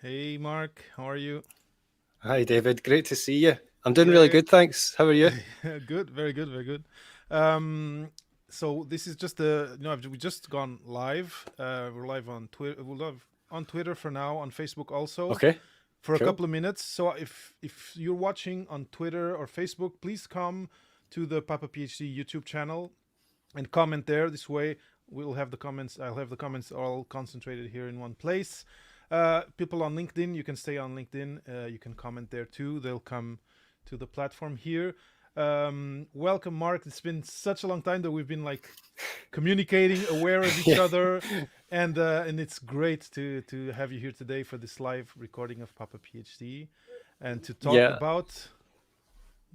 Hey Mark, how are you? Hi, David. Great to see you. I'm doing really Yeah, good, thanks. How are you? good, very good, very good. Um, so this is just we just gone live. We're live on Twitter. We're live on Twitter for now, on Facebook also Okay, for a cool. couple of minutes. So if you're watching on Twitter or Facebook, please come to the Papa PhD YouTube channel and comment there. This way, we'll have the comments. I'll have the comments all concentrated here in one place. People on LinkedIn, you can stay on LinkedIn. You can comment there too. They'll come to the platform here. Welcome, Mark. It's been such a long time that we've been like communicating, aware of each Yeah, other, and it's great to have you here today for this live recording of Papa PhD, and to talk yeah. about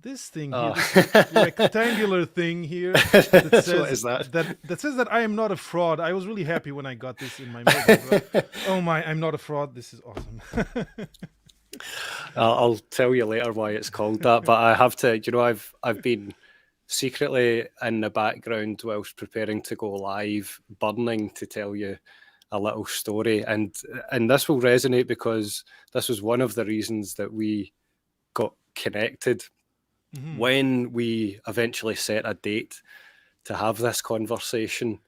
this thing here, Oh. this rectangular thing here that What says is that? that I am not a fraud. I was really happy when I got this in my mailbox. Oh my, I'm not a fraud. This is awesome. I'll tell you later why it's called that, but I have to. I've been secretly in the background whilst preparing to go live, burning to tell you a little story, and this will resonate because this was one of the reasons that we got connected Hmm. when we eventually set a date to have this conversation.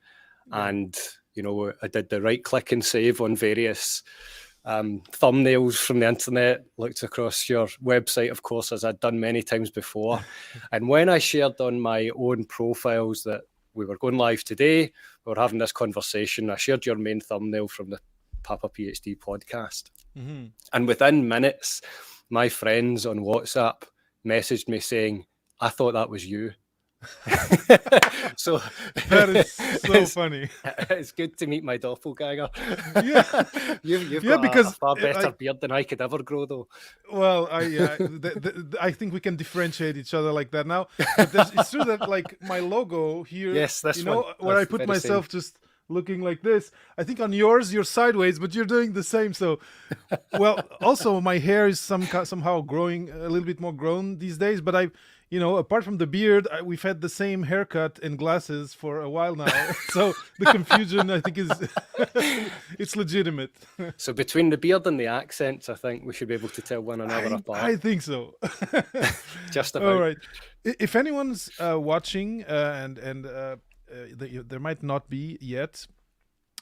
Yeah. And I did the right click and save on various thumbnails from the internet, looked across your website, of course, as I'd done many times before. And when I shared on my own profiles that we were going live today, we were having this conversation, I shared your main thumbnail from the Papa PhD podcast. Hmm. And within minutes, my friends on WhatsApp messaged me saying, I thought that was you. So That is so it's, funny. it's good to meet my doppelganger. Yeah, You've yeah, got a because far better like, beard than I could ever grow, though. well, I think we can differentiate each other like that now. But it's true that like my logo here, Yes, this one. where I That's the put very same. myself just looking like this. I think on yours you're sideways, but you're doing the same. So, well, also my hair is somehow growing a little bit more grown these days. But apart from the beard, we've had the same haircut and glasses for a while now. So the confusion, I think, is it's legitimate. So between the beard and the accents, I think we should be able to tell one another I apart. think so. Just All about. right. If anyone's watching, there might not be yet,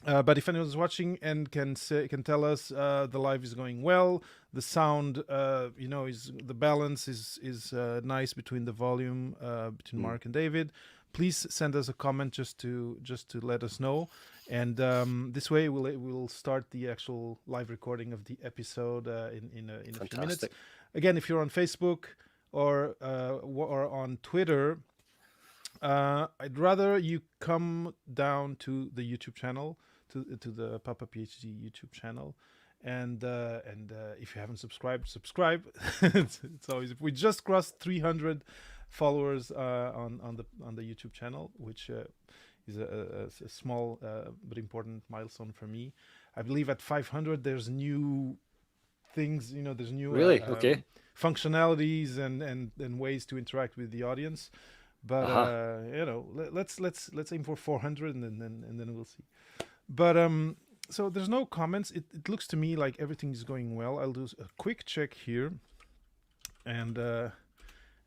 but if anyone's watching and can tell us the live is going well, the sound, is the balance is nice between the volume between Mm, Mark and David. Please send us a comment just to let us know, and this way we'll start the actual live recording of the episode in a few minutes. fantastic. Again, if you're on Facebook or on Twitter, I'd rather you come down to the YouTube channel, to the Papa PhD YouTube channel, and if you haven't subscribed, subscribe. It's always, we just crossed 300 followers on the YouTube channel, which is a small but important milestone for me. I believe at 500 there's new things, there's new Really? Okay. functionalities and ways to interact with the audience. But Aha. let's aim for 400, and then we'll see. But so there's no comments. It looks to me like everything is going well. I'll do a quick check here, and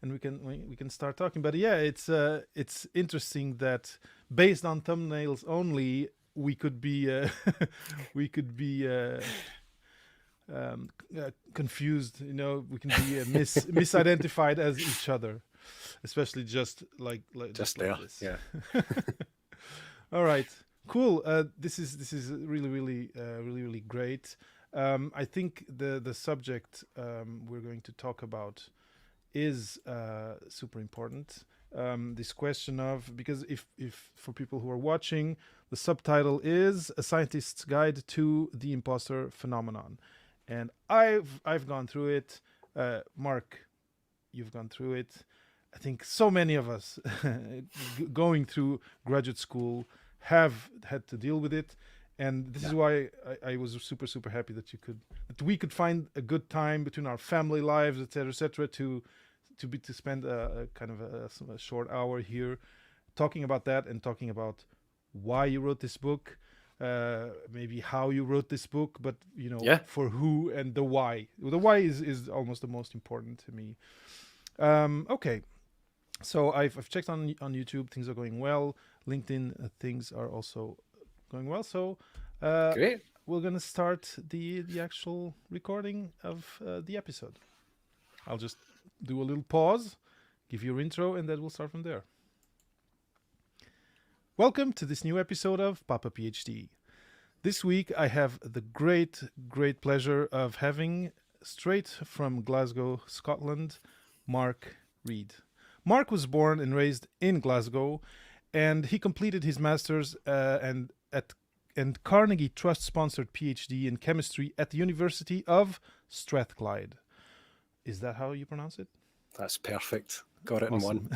we can start talking. But yeah, it's interesting that based on thumbnails only, we could be we could be confused. We can be misidentified as each other, especially just like just Just like there. this. Yeah. All right, cool. This is really great. I think the subject we're going to talk about is super important. This question of, because if for people who are watching, the subtitle is A Scientist's Guide to the Imposter Phenomenon, and I've gone through it. Mark, you've gone through it. I think so many of us going through graduate school have had to deal with it, and this is Yeah. why I was super happy that we could find a good time between our family lives, etc., to spend a kind of a short hour here talking about that and talking about why you wrote this book. maybe how you wrote this book, but Yeah. for who and the why. The why is almost the most important to me. Okay, so I've checked on YouTube. Things are going well. LinkedIn, things are also going well. So Great. we're gonna start the actual recording of the episode. I'll just do a little pause, give you your intro, and then we'll start from there. Welcome to this new episode of Papa PhD. This week I have the great pleasure of having, straight from Glasgow, Scotland, Marc Reid. Marc was born and raised in Glasgow, and he completed his master's and Carnegie Trust sponsored PhD in chemistry at the University of Strathclyde. Is that how you pronounce it? That's perfect. Got it in one.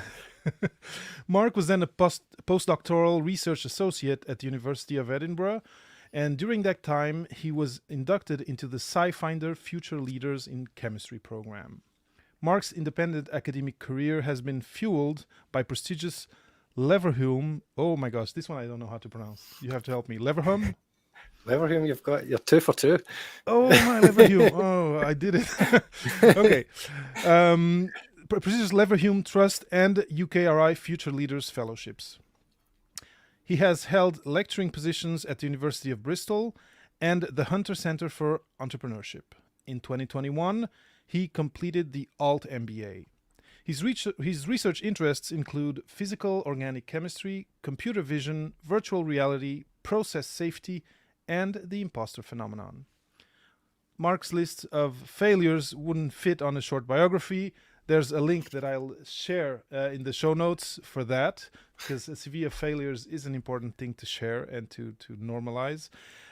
Marc was then a postdoctoral research associate at the University of Edinburgh, and during that time he was inducted into the SciFinder Future Leaders in Chemistry program. Marc's independent academic career has been fueled by prestigious Leverhulme. Oh my gosh, this one I don't know how to pronounce. You have to help me. Leverhulme? Leverhulme, you're 2 for 2. Oh, my Leverhulme. Oh, I did it. Okay. Prestigious Leverhulme Trust and UKRI Future Leaders Fellowships. He has held lecturing positions at the University of Bristol and the Hunter Center for Entrepreneurship. In 2021, he completed the Alt MBA. His research interests include physical organic chemistry, computer vision, virtual reality, process safety, and the imposter phenomenon. Marc's list of failures wouldn't fit on a short biography. There's a link that I'll share in the show notes for that, because a CV of failures is an important thing to share and to normalize.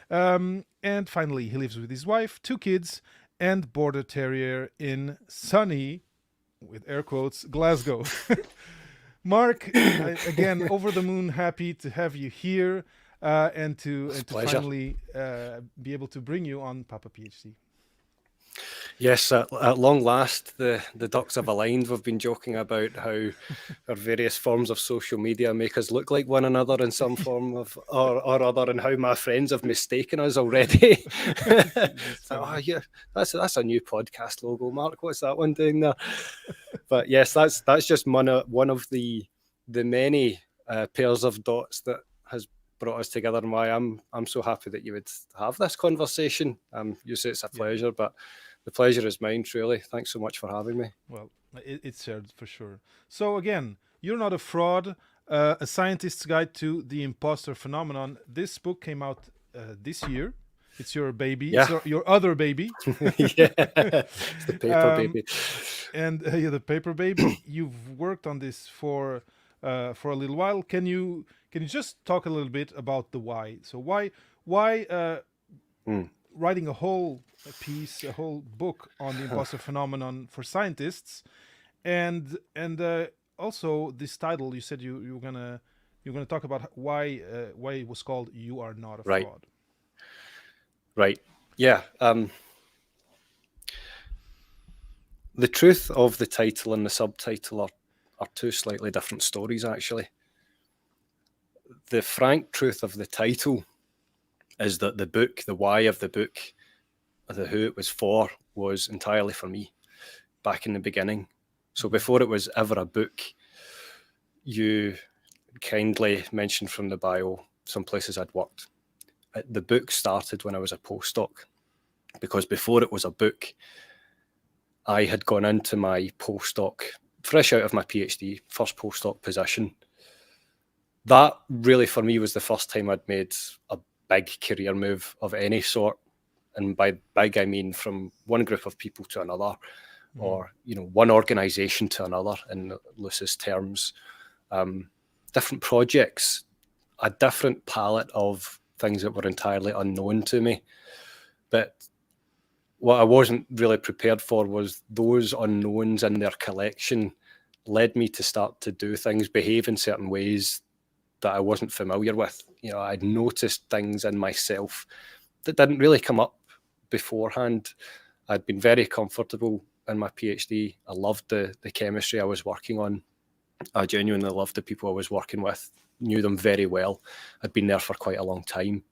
And finally, he lives with his wife, 2 kids, and border terrier in sunny, with air quotes, Glasgow. Marc, again, over the moon happy to have you here and to finally be able to bring you on Papa PhD. Yes, at long last, the ducks have aligned. We've been joking about how our various forms of social media make us look like one another in some form of or other, and how my friends have mistaken us already. Oh, yeah, that's a new podcast logo, Marc. What's that one doing there? But yes, that's just one of the many pairs of dots that has brought us together, and why I'm so happy that you would have this conversation. You say it's a pleasure, but the pleasure is mine, truly. Thanks so much for having me. Well, it's shared for sure. So again, You're Not a Fraud, A Scientist's Guide to the Imposter Phenomenon. This book came out this year. It's your baby. Yeah. It's your other baby. Yeah, it's the paper baby. And the paper baby. You've worked on this for a little while. Can you just talk a little bit about the why? So why writing a whole piece, a whole book on the imposter phenomenon for scientists, and also this title? You said you're gonna talk about why it was called "You Are Not a Fraud." Right. Yeah. The truth of the title and the subtitle are 2 slightly different stories, actually. The frank truth of the title is that the book, the why of the book, the who it was for, was entirely for me back in the beginning. So before it was ever a book, you kindly mentioned from the bio some places I'd worked. The book started when I was a postdoc, because before it was a book, I had gone into my postdoc, fresh out of my PhD, first postdoc position. That really, for me, was the first time I'd made a big career move of any sort. And by big, I mean from one group of people to another, or one organization to another, in loosest terms. Different projects, a different palette of things that were entirely unknown to me. But what I wasn't really prepared for was those unknowns in their collection led me to start to do things, behave in certain ways that I wasn't familiar with. I'd noticed things in myself that didn't really come up beforehand. I'd been very comfortable in my PhD. I loved the chemistry I was working on. I genuinely loved the people I was working with, knew them very well. I'd been there for quite a long time.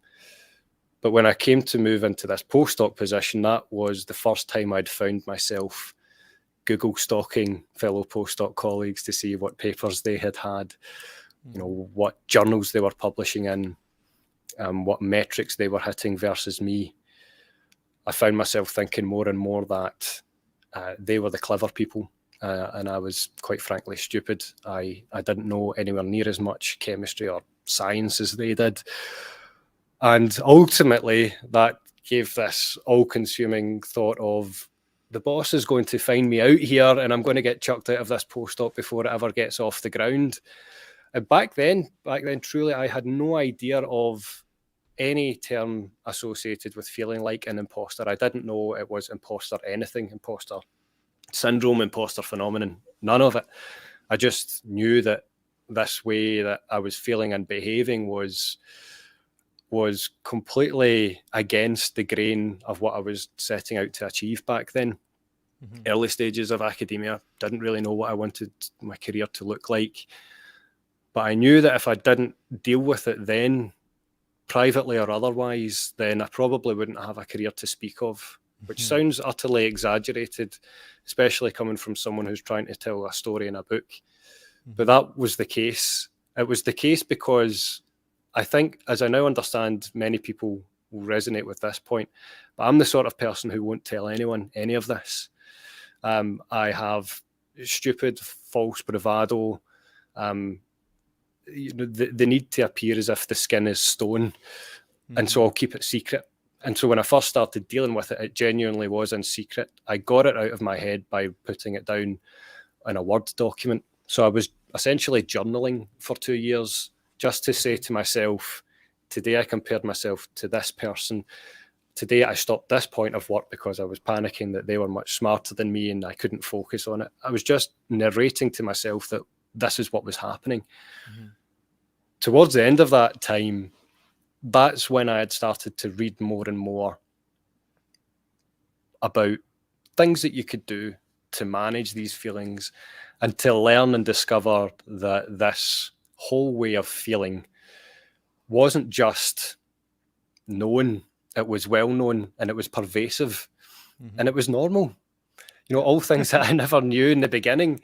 But when I came to move into this postdoc position, that was the first time I'd found myself Google stalking fellow postdoc colleagues to see what papers they had, what journals they were publishing in, what metrics they were hitting versus me. I found myself thinking more and more that they were the clever people, and I was quite frankly stupid. I didn't know anywhere near as much chemistry or science as they did. And ultimately, that gave this all-consuming thought of, the boss is going to find me out here and I'm going to get chucked out of this postdoc before it ever gets off the ground. And back then, truly, I had no idea of any term associated with feeling like an imposter. I didn't know it was imposter anything, imposter syndrome, imposter phenomenon, none of it. I just knew that this way that I was feeling and behaving was completely against the grain of what I was setting out to achieve back then. Mm-hmm. Early stages of academia, didn't really know what I wanted my career to look like. But I knew that if I didn't deal with it then, privately or otherwise, then I probably wouldn't have a career to speak of, which sounds utterly exaggerated, especially coming from someone who's trying to tell a story in a book. But that was the case. It was the case because I think, as I now understand, many people will resonate with this point, but I'm the sort of person who won't tell anyone any of this. I have stupid, false bravado, the need to appear as if the skin is stone, and so I'll keep it secret. And so when I first started dealing with it, it genuinely was in secret. I got it out of my head by putting it down in a Word document. So I was essentially journaling for 2 years just to say to myself, today I compared myself to this person. Today I stopped this point of work because I was panicking that they were much smarter than me and I couldn't focus on it. I was just narrating to myself that this is what was happening. Towards the end of that time, that's when I had started to read more and more about things that you could do to manage these feelings and to learn and discover that this whole way of feeling wasn't just known, it was well known and it was pervasive and it was normal. All things that I never knew in the beginning.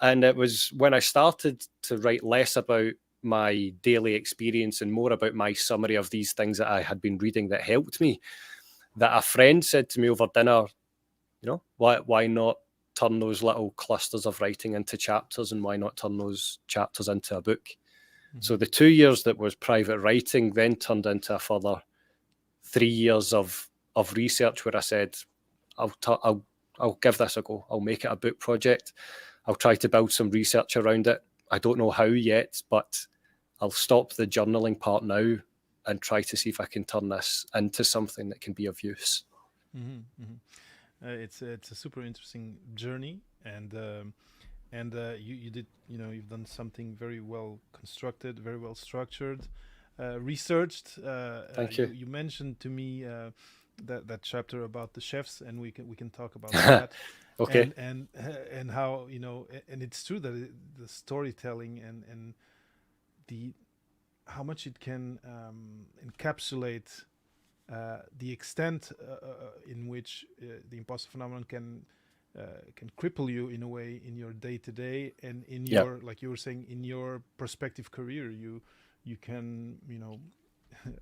And it was when I started to write less about my daily experience and more about my summary of these things that I had been reading that helped me, that a friend said to me over dinner, why not turn those little clusters of writing into chapters, and why not turn those chapters into a book? So the 2 years that was private writing then turned into a further 3 years of research where I said, I'll give this a go. I'll make it a book project. I'll try to build some research around it. I don't know how yet, but I'll stop the journaling part now and try to see if I can turn this into something that can be of use. It's a super interesting journey, and you did, you've done something very well constructed, very well structured, researched. Thank you. You mentioned to me that chapter about the chefs, and we can talk about that. Okay. And how, and it's true that the storytelling and the how much it can encapsulate the extent in which the imposter phenomenon can cripple you in a way in your day to day, and in your, like you were saying, in your prospective career. You can,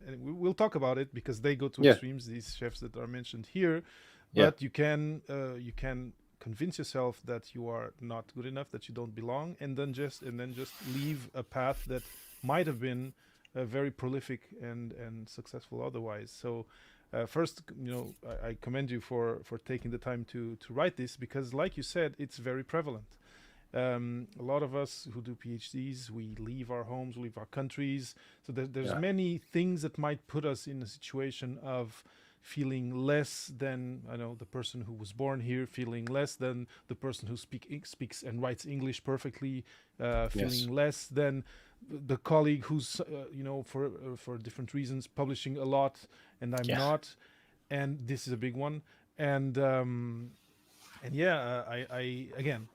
and we'll talk about it because they go to extremes, these chefs that are mentioned here. But you can convince yourself that you are not good enough, that you don't belong, and then just leave a path that might have been very prolific and successful otherwise. So first, I commend you for taking the time to write this, because like you said, it's very prevalent. A lot of us who do PhDs, we leave our homes, leave our countries. So there's many things that might put us in a situation of feeling less than, the person who was born here, feeling less than the person who speaks and writes English perfectly, feeling less than the colleague who's, for different reasons, publishing a lot and I'm not. And this is a big one. And I again,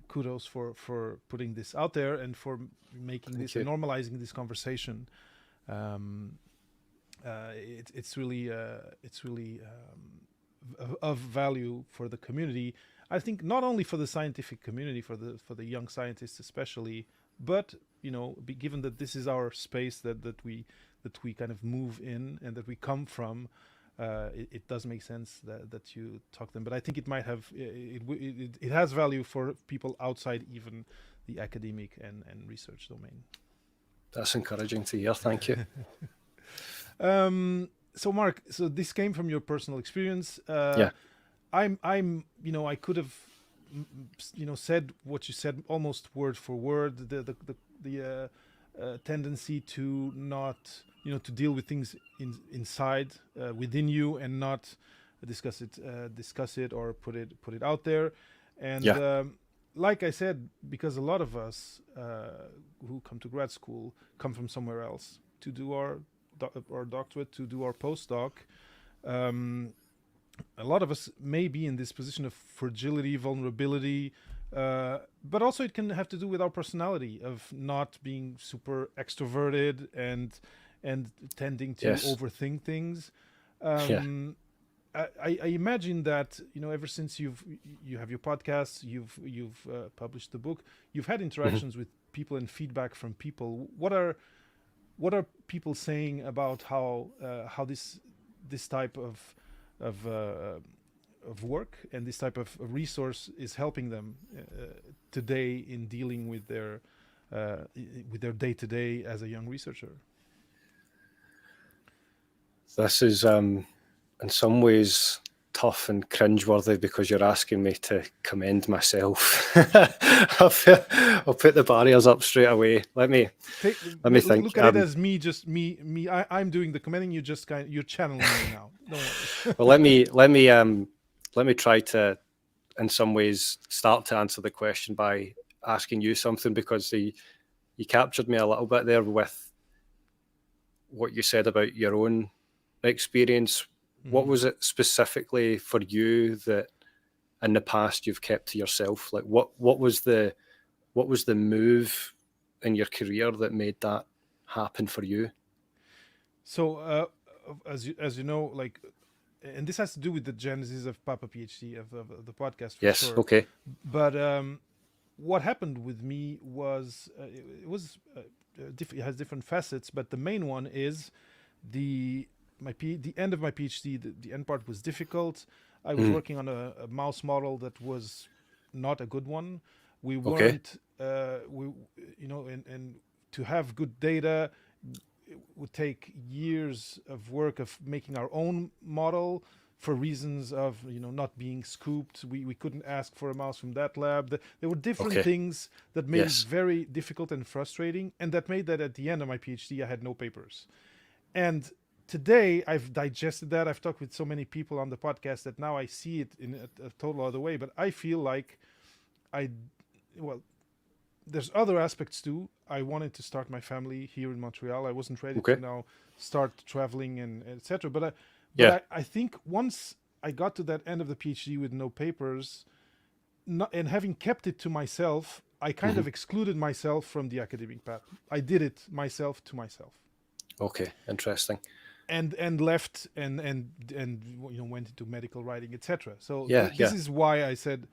kudos for putting this out there and for making this and normalizing this conversation. it's really of value for the community. I think not only for the scientific community, for the young scientists especially, but given that this is our space that we kind of move in and that we come from, it does make sense that you talk to them. But I think it might have it has value for people outside even the academic and research domain. That's encouraging to hear. Thank you. So Marc, so this came from your personal experience. Yeah. I could have, said what you said almost word for word. The tendency to not, to deal with things inside within you and not discuss it or put it out there. And like I said, because a lot of us who come to grad school come from somewhere else to do our doctorate, to do our postdoc. A lot of us may be in this position of fragility, vulnerability, but also it can have to do with our personality of not being super extroverted and tending to overthink things. I imagine that ever since you have your podcast, you've published the book, you've had interactions with people and feedback from people. What are people saying about how this type of work and this type of resource is helping them today in dealing with their day-to-day as a young researcher? This is in some ways tough and cringeworthy because you're asking me to commend myself. I'll put the barriers up straight away. Let me think. Look at it as me. I'm doing the commending. You're channeling me now. Don't worry. Well, let me try to, in some ways, start to answer the question by asking you something, because you captured me a little bit there with what you said about your own experience. What was it specifically for you that in the past you've kept to yourself? Like what was the move in your career that made that happen for you? So as you know, like, and this has to do with the genesis of Papa PhD of the podcast. For sure. Okay. But what happened with me was it has different facets, but the main one is the end of my PhD. The end part was difficult. I was working on a mouse model that was not a good one. We weren't, and to have good data, it would take years of work of making our own model for reasons of not being scooped. We couldn't ask for a mouse from that lab. There were different things that made it very difficult and frustrating, and that made that at the end of my PhD I had no papers. And today I've digested that. I've talked with so many people on the podcast that now I see it in a total other way. But I feel like there's other aspects too. I wanted to start my family here in Montreal. I wasn't ready to now start traveling and etc. But I think once I got to that end of the PhD with no papers, and having kept it to myself, I kind of excluded myself from the academic path. I did it myself to myself. Okay, interesting. And left and went into medical writing, etc. So this is why I said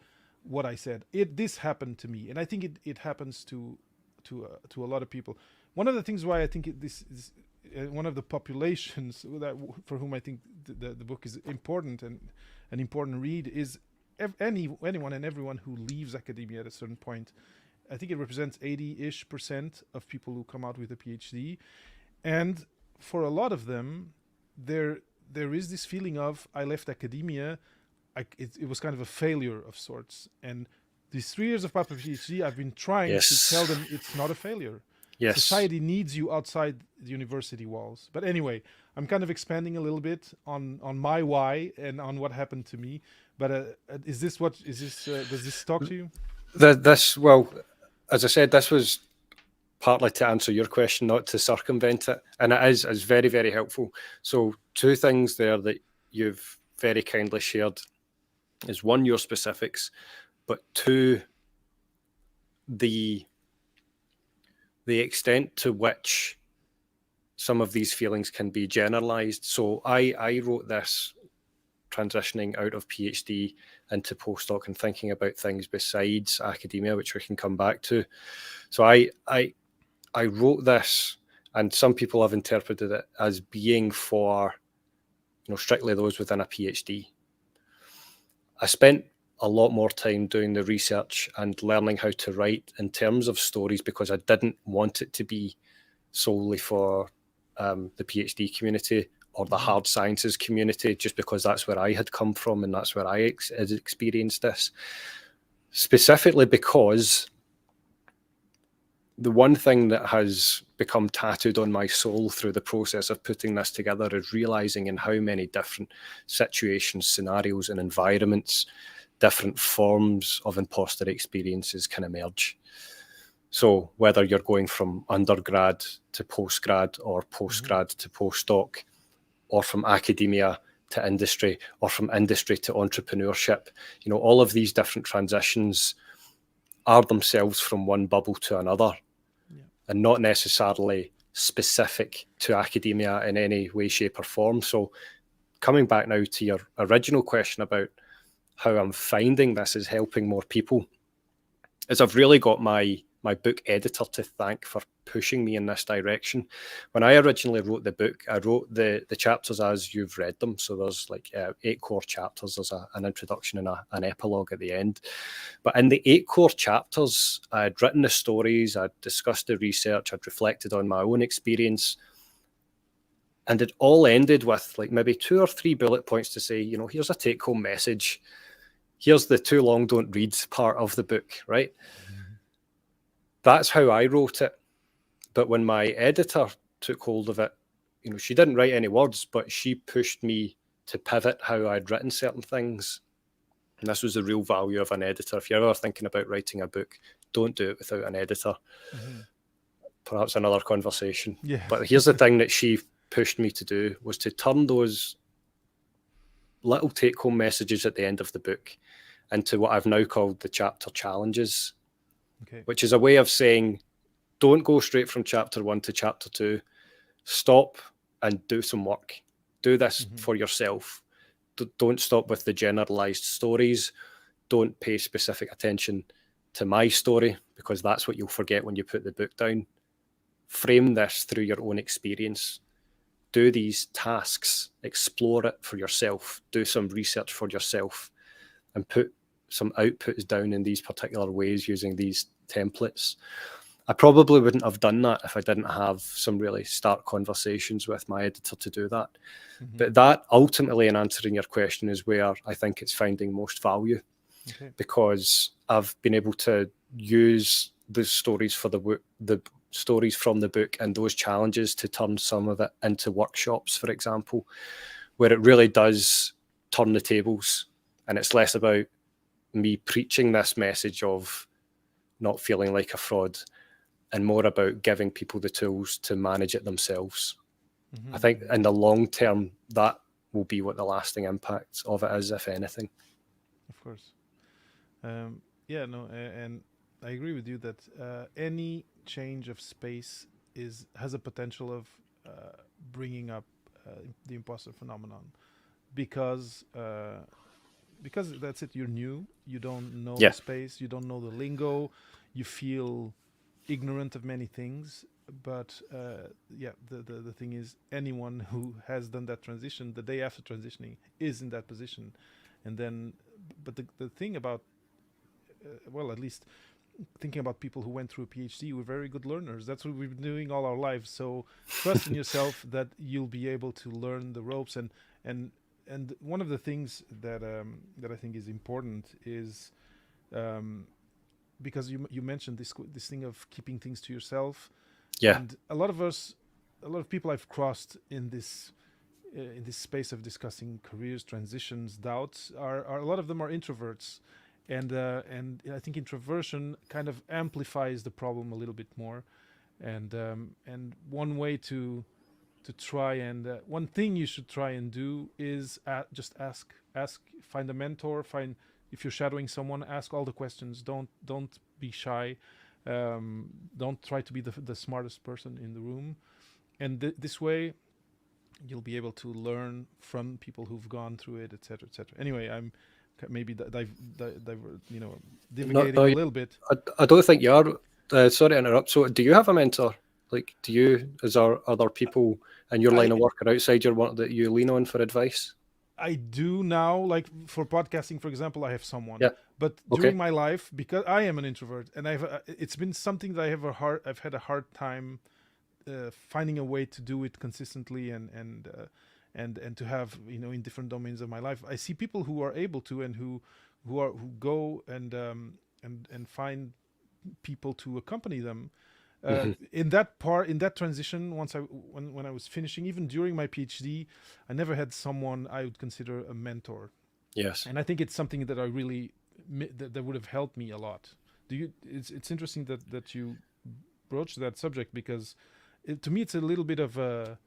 what I said. This happened to me, and I think it happens to a lot of people. One of the things why I think this is one of the populations for whom I think the book is important and an important read is anyone and everyone who leaves academia at a certain point. I think it represents 80-ish% of people who come out with a PhD, and for a lot of them, there is this feeling of I left academia. It was kind of a failure of sorts. And these 3 years of Papa PhD, I've been trying to tell them it's not a failure. Yes. Society needs you outside the university walls. But anyway, I'm kind of expanding a little bit on my why and on what happened to me. But does this talk to you? Well, as I said, this was partly to answer your question, not to circumvent it. And it is very, very helpful. So 2 things there that you've very kindly shared is 1, your specifics, but 2, the extent to which some of these feelings can be generalized. So I wrote this transitioning out of PhD into postdoc and thinking about things besides academia, which we can come back to. So I wrote this, and some people have interpreted it as being for, strictly those within a PhD. I spent a lot more time doing the research and learning how to write in terms of stories because I didn't want it to be solely for the PhD community or the hard sciences community, just because that's where I had come from and that's where I had experienced this. Specifically because the one thing that has become tattooed on my soul through the process of putting this together is realizing in how many different situations, scenarios, and environments different forms of imposter experiences can emerge. So whether you're going from undergrad to postgrad or postgrad to postdoc, or from academia to industry, or from industry to entrepreneurship, all of these different transitions are themselves from one bubble to another, and not necessarily specific to academia in any way, shape, or form. So coming back now to your original question about how I'm finding this is helping more people, is I've really got my book editor to thank for pushing me in this direction. When I originally wrote the book, I wrote the chapters as you've read them. So there's like 8 core chapters. There's an introduction and an epilogue at the end. But in the 8 core chapters, I'd written the stories, I'd discussed the research, I'd reflected on my own experience. And it all ended with like maybe 2 or 3 bullet points to say, here's a take-home message. Here's the too long don't read part of the book, right? That's how I wrote it. But when my editor took hold of it, she didn't write any words, but she pushed me to pivot how I'd written certain things. And this was the real value of an editor. If you're ever thinking about writing a book, don't do it without an editor. Perhaps another conversation. Yeah. But here's the thing that she pushed me to do was to turn those little take-home messages at the end of the book into what I've now called the chapter challenges, which is a way of saying, don't go straight from chapter 1 to chapter 2. Stop and do some work. Do this for yourself. Don't stop with the generalized stories. Don't pay specific attention to my story, because that's what you'll forget when you put the book down. Frame this through your own experience. Do these tasks, explore it for yourself, do some research for yourself, and put some outputs down in these particular ways using these templates. I probably wouldn't have done that if I didn't have some really stark conversations with my editor to do that. But that ultimately, in answering your question, is where I think it's finding most value, because I've been able to use the stories for the stories from the book and those challenges to turn some of it into workshops, for example, where it really does turn the tables, and it's less about me preaching this message of not feeling like a fraud and more about giving people the tools to manage it themselves. I think in the long term, that will be what the lasting impact of it is, if anything. Of course. And I agree with you that any change of space has a potential of bringing up the imposter phenomenon, because that's it. You're new. You don't know the space. You don't know the lingo. You feel ignorant of many things. But the thing is, anyone who has done that transition the day after transitioning is in that position. And then, but the thing about, at least thinking about people who went through a PhD, we're very good learners. That's what we've been doing all our lives. So trust in yourself that you'll be able to learn the ropes. And one of the things that I think is important is, because you mentioned this thing of keeping things to yourself. Yeah. And a lot of people I've crossed in this space of discussing careers, transitions, doubts, are a lot of them are introverts. And I think introversion kind of amplifies the problem a little bit more. And one way to try and one thing you should try and do is just ask, find a mentor, if you're shadowing someone, ask all the questions. Don't be shy. Don't try to be the smartest person in the room, and this way you'll be able to learn from people who've gone through it, etc., etc. Anyway, I'm maybe No, divagating no, a little bit. I don't think you are. Sorry to interrupt. So, do you have a mentor? Like, is there other people in your line I of work or outside your work that you lean on for advice? I do now, like for podcasting, for example, I have someone. Yeah. But Okay. during my life, because I am an introvert, and it's been something that I've had a hard time finding a way to do it consistently and to have in different domains of my life. I see people who are able to and who go and find people to accompany them. Mhm. In that transition, when I was finishing, even during my PhD, I never had someone I would consider a mentor, Yes. and I think it's something that I really that would have helped me a lot. It's interesting that you broach that subject, because to me it's a little bit of a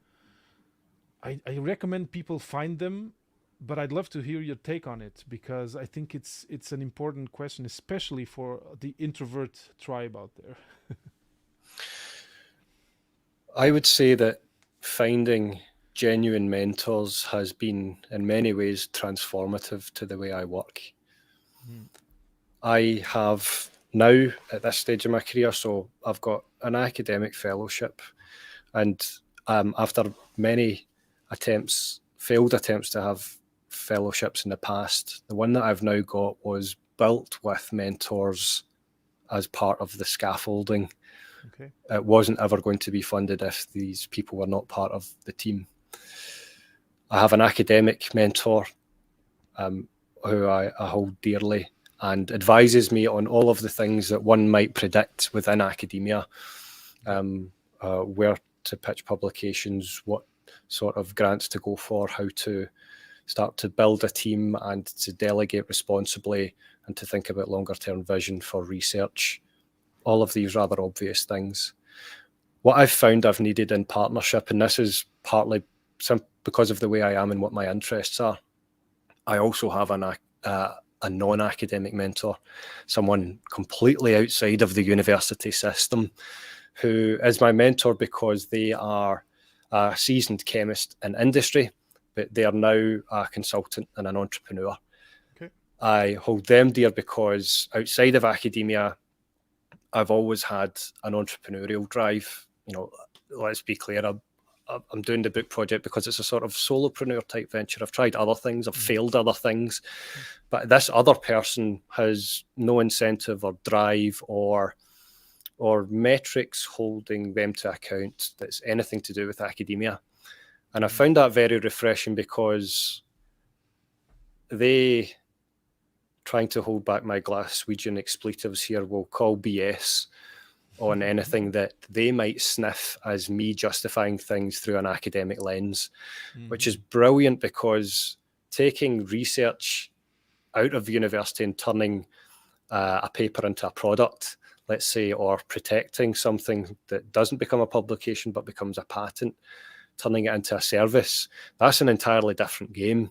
I recommend people find them, but I'd love to hear your take on it, because I think it's an important question, especially for the introvert tribe out there. I would say that finding genuine mentors has been, in many ways, transformative to the way I work. Mm. I have now, at this stage of my career, so I've got an academic fellowship, and after many failed attempts to have fellowships in the past, the one that I've now got was built with mentors as part of the scaffolding. Okay. It wasn't ever going to be funded if these people were not part of the team. I have an academic mentor who I hold dearly and advises me on all of the things that one might predict within academia, where to pitch publications, what sort of grants to go for, how to start to build a team and to delegate responsibly and to think about longer term vision for research. All of these rather obvious things. What I've found I've needed in partnership, and this is partly because of the way I am and what my interests are, I also have a non-academic mentor, someone completely outside of the university system, who is my mentor because they are a seasoned chemist in industry, but they are now a consultant and an entrepreneur. Okay. I hold them dear because outside of academia, I've always had an entrepreneurial drive. Let's be clear, I'm doing the book project because it's a sort of solopreneur type venture. I've tried other things, I've failed other things, but this other person has no incentive or drive or metrics holding them to account that's anything to do with academia. And I found that very refreshing, because they, trying to hold back my Glaswegian expletives here, will call BS on anything that they might sniff as me justifying things through an academic lens, which is brilliant, because taking research out of university and turning a paper into a product, let's say, or protecting something that doesn't become a publication but becomes a patent, turning it into a service, that's an entirely different game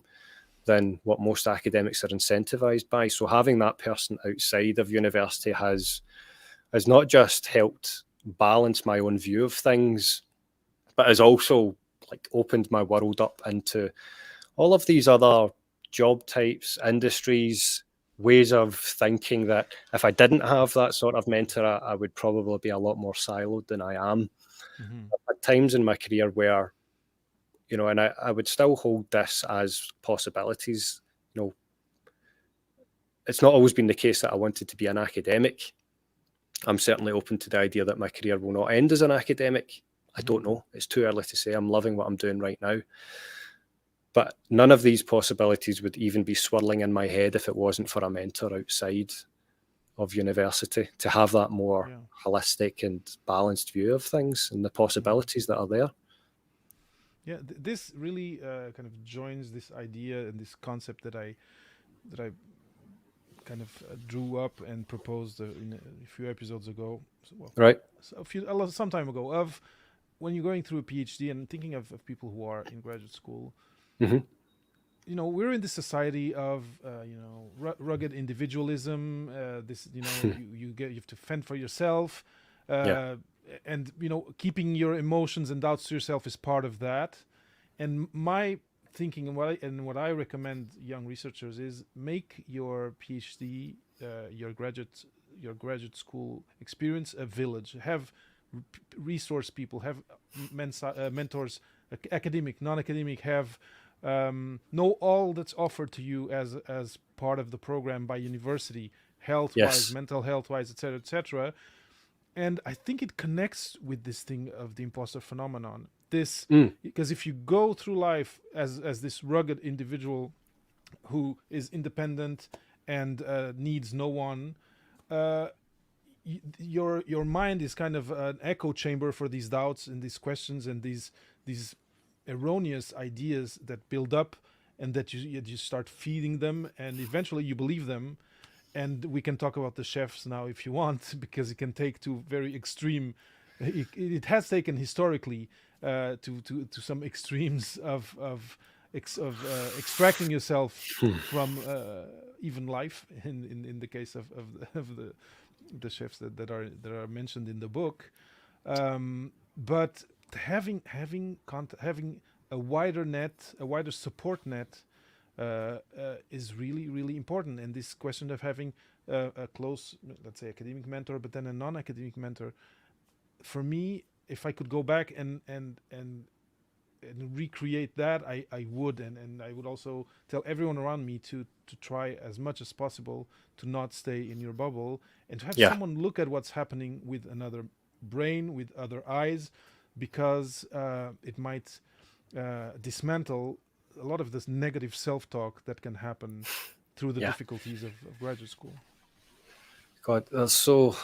than what most academics are incentivized by. So having that person outside of university has not just helped balance my own view of things, but has also opened my world up into all of these other job types, industries, ways of thinking that if I didn't have that sort of mentor, I would probably be a lot more siloed than I am. At times in my career where, and I would still hold this as possibilities. It's not always been the case that I wanted to be an academic. I'm certainly open to the idea that my career will not end as an academic. I don't know. It's too early to say. I'm loving what I'm doing right now. But none of these possibilities would even be swirling in my head if it wasn't for a mentor outside of university, to have that more holistic and balanced view of things and the possibilities that are there. Yeah, this really kind of joins this idea and this concept that I kind of drew up and proposed in a few episodes ago. Right. Some time ago, of when you're going through a PhD and thinking of people who are in graduate school. We're in this society of rugged individualism. You have to fend for yourself. and keeping your emotions and doubts to yourself is part of that. And my thinking and what I recommend young researchers is make your PhD, your graduate school experience a village. Have resource people, have mentors, academic, non-academic, have know all that's offered to you as part of the program by university, health wise, Yes. mental health wise, etc., etc. And I think it connects with this thing of the imposter phenomenon. This, Mm. because if you go through life as this rugged individual who is independent and needs no one, uh, your mind is kind of an echo chamber for these doubts and these questions and these erroneous ideas that build up, and that you start feeding them, and eventually you believe them. And we can talk about the chefs now if you want, because it can take to very extreme. It has taken historically to some extremes of extracting yourself from even life. In the case of the chefs that are mentioned in the book, but having a wider net, a wider support net, is really really important. And this question of having a close, let's say, academic mentor, but then a non-academic mentor, for me, if I could go back and recreate that, I would. And I would also tell everyone around me to try as much as possible to not stay in your bubble, and to have Yeah. someone look at what's happening with another brain, with other eyes, because it might dismantle a lot of this negative self-talk that can happen through the Yeah. difficulties of graduate school. God, there's so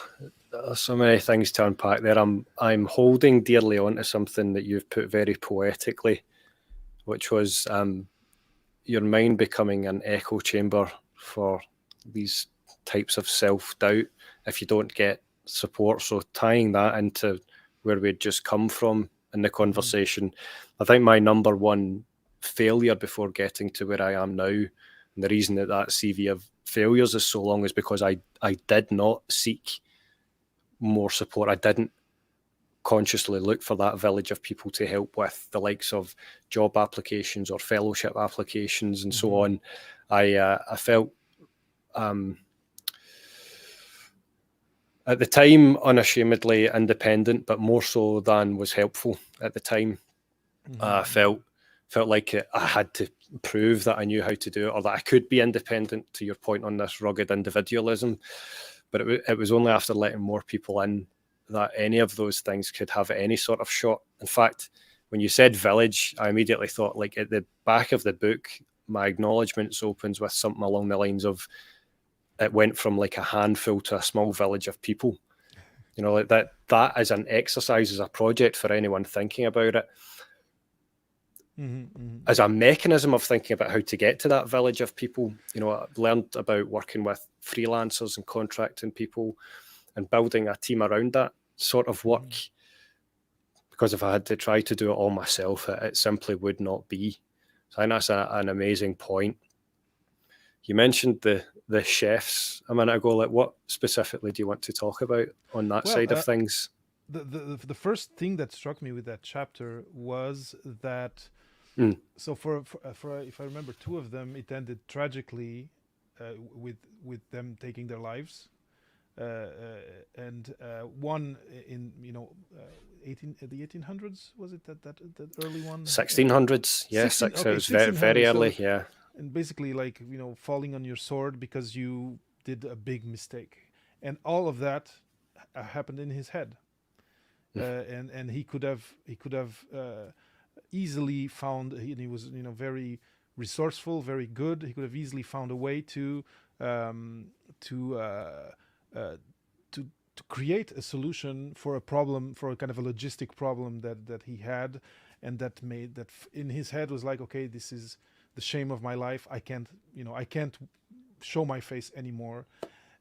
many things to unpack there. I'm holding dearly onto something that you've put very poetically, which was your mind becoming an echo chamber for these types of self-doubt if you don't get support. So tying that into where we'd just come from in the conversation, I think my number one failure before getting to where I am now, and the reason that CV of failures is so long, is because I did not seek more support. I didn't consciously look for that village of people to help with the likes of job applications or fellowship applications and so on. I felt at the time unashamedly independent, but more so than was helpful at the time. I felt like I had to prove that I knew how to do it, or that I could be independent, to your point on this rugged individualism. But it was only after letting more people in that any of those things could have any sort of shot. In fact, when you said village, I immediately thought, like, at the back of the book, my acknowledgements opens with something along the lines of, it went from like a handful to a small village of people. Like that is an exercise, as a project for anyone thinking about it. As a mechanism of thinking about how to get to that village of people. I've learned about working with freelancers and contracting people and building a team around that sort of work. Because if I had to try to do it all myself, it simply would not be. So I think that's an amazing point. You mentioned the chefs a minute ago. Like, what specifically do you want to talk about on that side of things? The first thing that struck me with that chapter was that, so for if I remember, two of them, it ended tragically, with them taking their lives, and one in the 1800s, was it that early one? 1600s, yes. 16, So okay, it was very, very early, so, yeah. and basically, like, falling on your sword because you did a big mistake, and all of that happened in his head. And he could have easily found, he was very resourceful, very good. He could have easily found a way to create a solution for a problem, for a kind of a logistic problem that he had, and that made that in his head was like, okay, this is the shame of my life. I can't show my face anymore.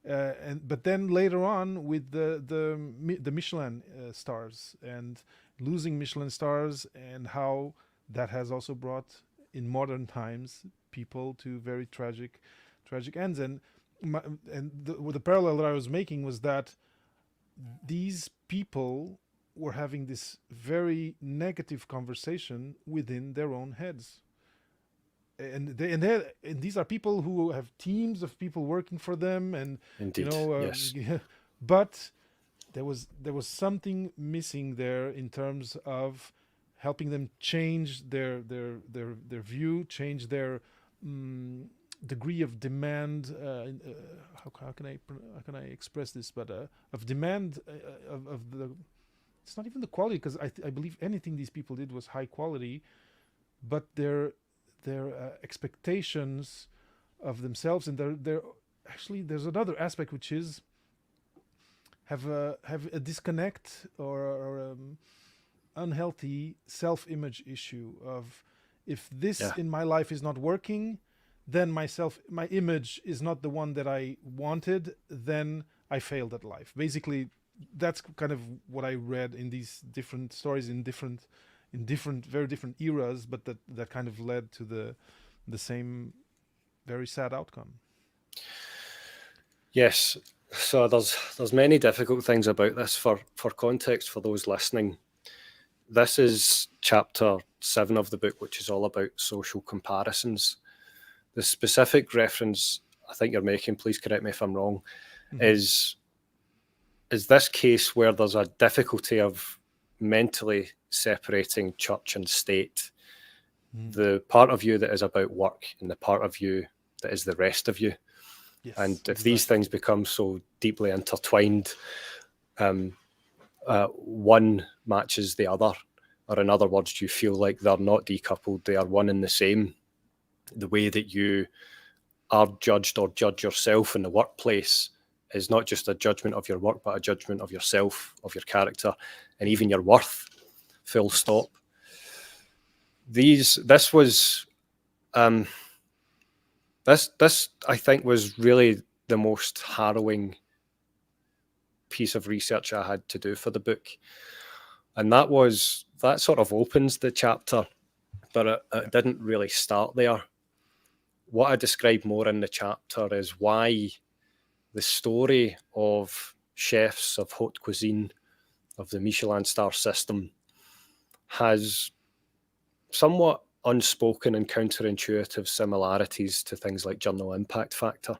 But then later on, with the Michelin stars, and losing Michelin stars, and how that has also brought in modern times people to very tragic ends. And the parallel that I was making was that these people were having this very negative conversation within their own heads. And these are people who have teams of people working for them, and Indeed, yes. but there was something missing there in terms of helping them change their view, change their degree of demand. How can I express this? But of demand of the. It's not even the quality, because I believe anything these people did was high quality, but their expectations of themselves, and their actually there's another aspect, which is have a disconnect, or unhealthy self-image issue of, if this Yeah. in my life is not working, then my image is not the one that I wanted, then I failed at life. Basically, that's kind of what I read in these different stories in different very different eras, but that kind of led to the same very sad outcome. Yes. So there's many difficult things about this. For context, for those listening, this is chapter 7 of the book, which is all about social comparisons. The specific reference I think you're making, please correct me if I'm wrong, is this case where there's a difficulty of mentally separating church and state. The part of you that is about work and the part of you that is the rest of you. Yes, and if exactly. these things become so deeply intertwined, one matches the other, or in other words, you feel like they're not decoupled, they are one and the same. The way that you are judged or judge yourself in the workplace is not just a judgment of your work, but a judgment of yourself, of your character, and even your worth, full stop. This I think was really the most harrowing piece of research I had to do for the book. And that sort of opens the chapter, but it didn't really start there. What I describe more in the chapter is why the story of chefs of haute cuisine, of the Michelin star system, has somewhat unspoken and counterintuitive similarities to things like journal impact factor.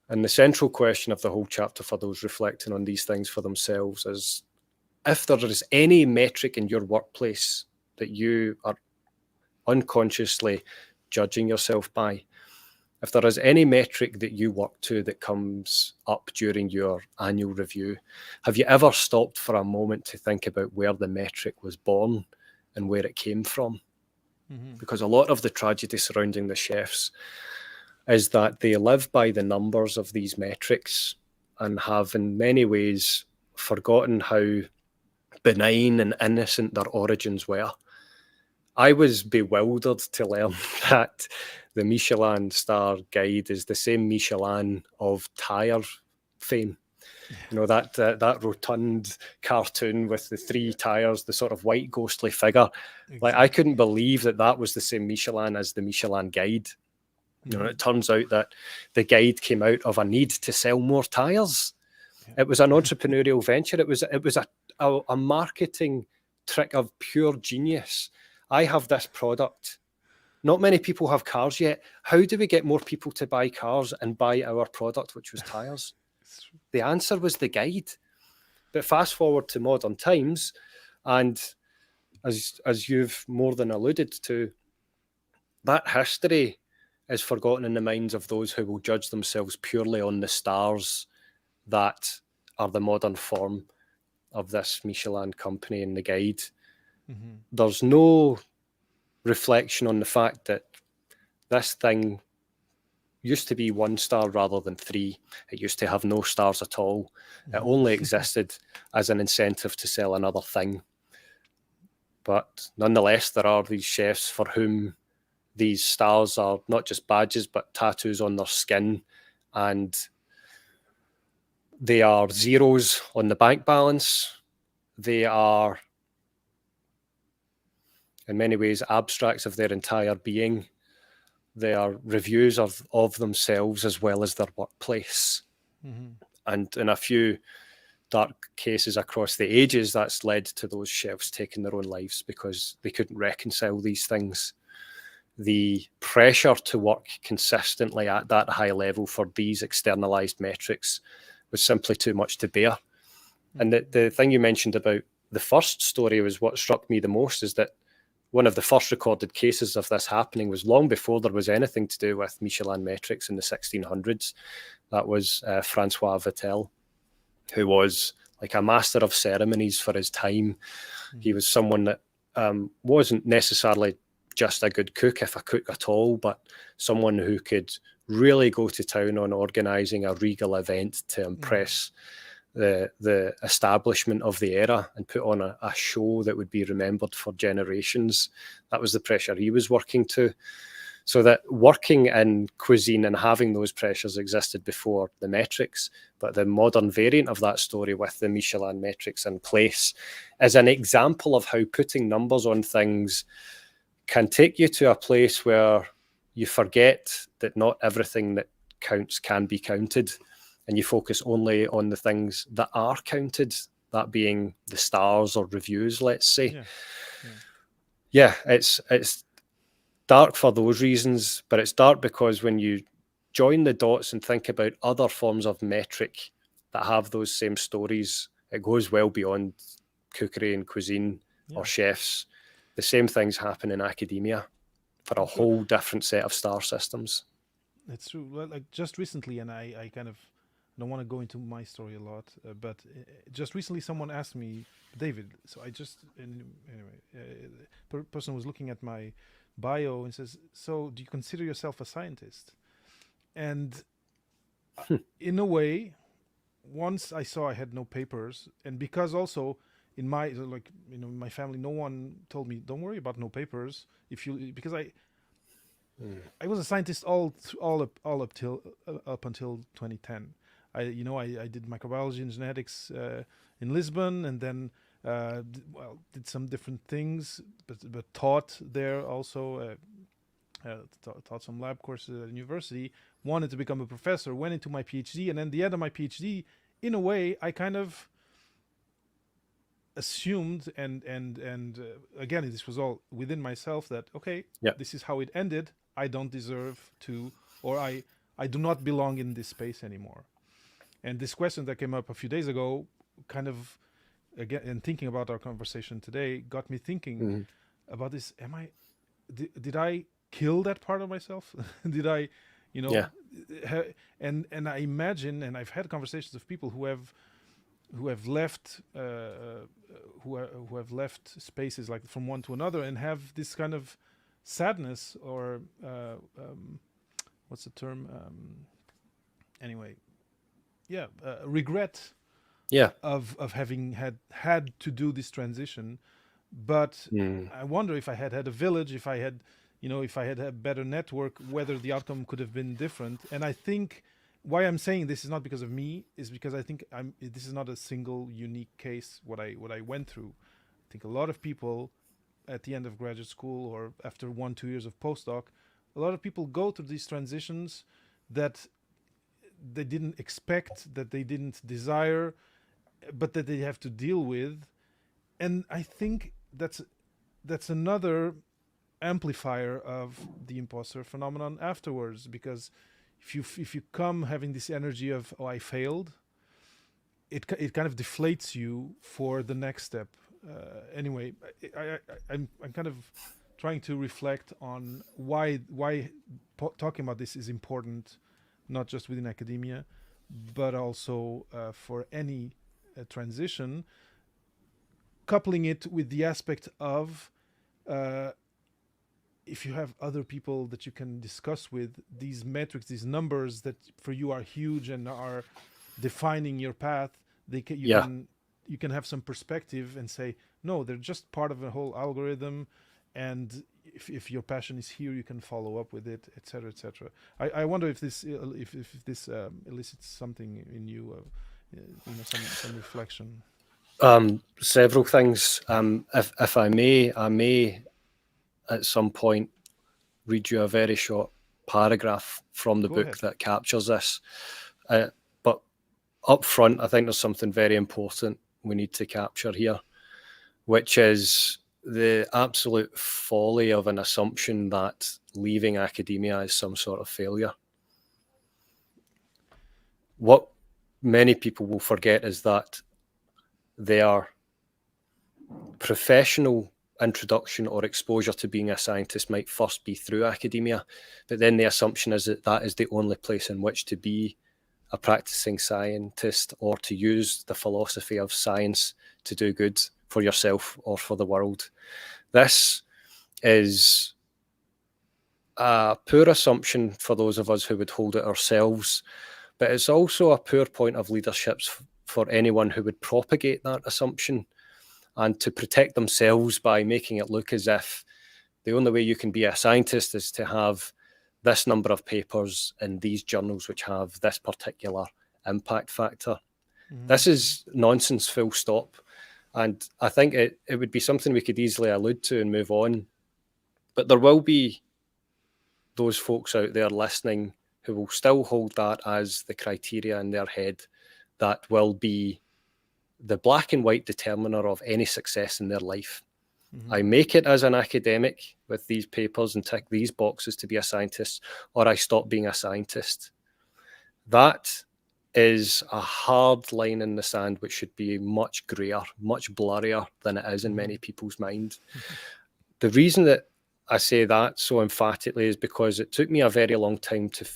And the central question of the whole chapter for those reflecting on these things for themselves is, if there is any metric in your workplace that you are unconsciously judging yourself by, if there is any metric that you work to that comes up during your annual review, have you ever stopped for a moment to think about where the metric was born and where it came from? Because a lot of the tragedy surrounding the chefs is that they live by the numbers of these metrics and have in many ways forgotten how benign and innocent their origins were. I was bewildered to learn that the Michelin star guide is the same Michelin of tire fame. You know, that rotund cartoon with the 3 tires, the sort of white ghostly figure. Exactly. Like, I couldn't believe that was the same Michelin as the Michelin guide. You know, it turns out that the guide came out of a need to sell more tires. Yeah. It was an entrepreneurial venture. It was a marketing trick of pure genius. I have this product. Not many people have cars yet. How do we get more people to buy cars and buy our product, which was tires? The answer was the guide. But fast forward to modern times, and as you've more than alluded to, that history is forgotten in the minds of those who will judge themselves purely on the stars that are the modern form of this Michelin company and the guide. There's no reflection on the fact that this thing used to be 1 star rather than 3. It used to have no stars at all. It only existed as an incentive to sell another thing. But nonetheless, there are these chefs for whom these stars are not just badges, but tattoos on their skin, and they are zeros on the bank balance. They are, in many ways, abstracts of their entire being. They are reviews of themselves as well as their workplace. And in a few dark cases across the ages, that's led to those chefs taking their own lives because they couldn't reconcile these things. The pressure to work consistently at that high level for these externalized metrics was simply too much to bear. And the thing you mentioned about the first story was what struck me the most, is that one of the first recorded cases of this happening was long before there was anything to do with Michelin metrics in the 1600s. That was Francois Vatel, who was like a master of ceremonies for his time. He was someone that wasn't necessarily just a good cook, if a cook at all, but someone who could really go to town on organising a regal event to impress the establishment of the era and put on a show that would be remembered for generations. That was the pressure he was working to. So that working in cuisine and having those pressures existed before the metrics, but the modern variant of that story with the Michelin metrics in place is an example of how putting numbers on things can take you to a place where you forget that not everything that counts can be counted, and you focus only on the things that are counted, that being the stars or reviews, let's say. Yeah, it's dark for those reasons, but it's dark because when you join the dots and think about other forms of metric that have those same stories, it goes well beyond cookery and cuisine or chefs. The same things happen in academia for a whole different set of star systems. It's true. Well, like just recently, and I kind of don't want to go into my story a lot, but just recently someone asked me, David, so I just, person was looking at my bio and says, so do you consider yourself a scientist? And in a way, once I saw I had no papers, and because also in my, like, in my family, no one told me, don't worry about no papers. Because I was a scientist all up until 2010. I did microbiology and genetics in Lisbon, and then did some different things, but taught there also. Taught some lab courses at university. Wanted to become a professor. Went into my PhD, and at the end of my PhD, in a way, I kind of assumed and again, this was all within myself, that this is how it ended. I don't deserve to, or I do not belong in this space anymore. And this question that came up a few days ago, kind of, again, and thinking about our conversation today, got me thinking about this. Did I kill that part of myself? Did I, and I imagine, and I've had conversations with people who have left who have left spaces like from one to another, and have this kind of sadness, or what's the term? Regret. Of having had to do this transition. But I wonder if I had a village, if I had a better network, whether the outcome could have been different. And I think why I'm saying this is not because of me, is because I think this is not a single unique case, what I went through. I think a lot of people at the end of graduate school, or after 1-2 years of postdoc, a lot of people go through these transitions that they didn't expect, that they didn't desire, but that they have to deal with. And I think that's another amplifier of the imposter phenomenon afterwards, because if you come having this energy of, oh, I failed, it kind of deflates you for the next step. Anyway, I'm kind of trying to reflect on why talking about this is important, not just within academia, but also for any transition, coupling it with the aspect of if you have other people that you can discuss with, these metrics, these numbers that for you are huge and are defining your path, you can have some perspective and say, no, they're just part of a whole algorithm, and if your passion is here, you can follow up with it, etc., etc. I wonder if this elicits something in you, some reflection. Several things. If I may at some point read you a very short paragraph from the book that captures this. But up front, I think there's something very important we need to capture here, which is the absolute folly of an assumption that leaving academia is some sort of failure. What many people will forget is that their professional introduction or exposure to being a scientist might first be through academia, but then the assumption is that that is the only place in which to be a practicing scientist or to use the philosophy of science to do good for yourself or for the world. This is a poor assumption for those of us who would hold it ourselves, but it's also a poor point of leadership for anyone who would propagate that assumption and to protect themselves by making it look as if the only way you can be a scientist is to have this number of papers in these journals which have this particular impact factor. Mm-hmm. This is nonsense, full stop. And I think it would be something we could easily allude to and move on. But there will be those folks out there listening who will still hold that as the criteria in their head that will be the black and white determiner of any success in their life. Mm-hmm. I make it as an academic with these papers and tick these boxes to be a scientist, or I stop being a scientist. That is a hard line in the sand, which should be much grayer, much blurrier than it is in many people's mind. Mm-hmm. The reason that I say that so emphatically is because it took me a very long time to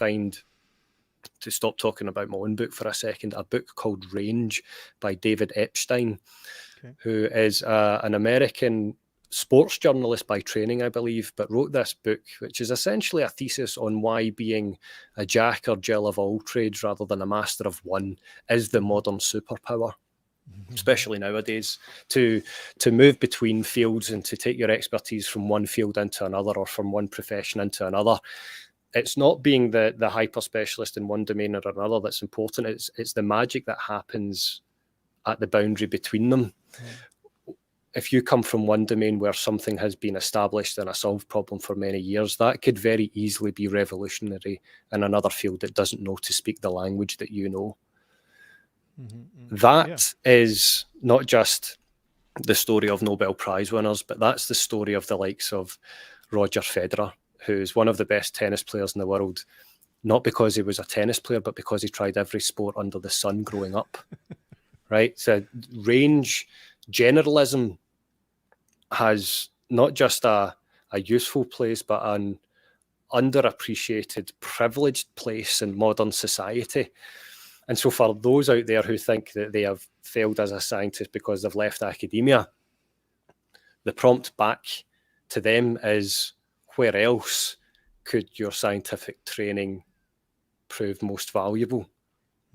stop talking about my own book for a second, a book called Range by David Epstein, who is an American sports journalist by training, I believe, but wrote this book, which is essentially a thesis on why being a jack or Jill of all trades rather than a master of one is the modern superpower. Especially nowadays, to move between fields and to take your expertise from one field into another or from one profession into another. It's not being the hyper specialist in one domain or another that's important. It's the magic that happens at the boundary between them. Mm. If you come from one domain where something has been established and a solved problem for many years, that could very easily be revolutionary in another field that doesn't know to speak the language that you know. Mm-hmm. That is not just the story of Nobel Prize winners, but that's the story of the likes of Roger Federer, who's one of the best tennis players in the world, not because he was a tennis player, but because he tried every sport under the sun growing up, right? So range generalism has not just a useful place, but an underappreciated, privileged place in modern society. And so for those out there who think that they have failed as a scientist because they've left academia, the prompt back to them is, where else could your scientific training prove most valuable?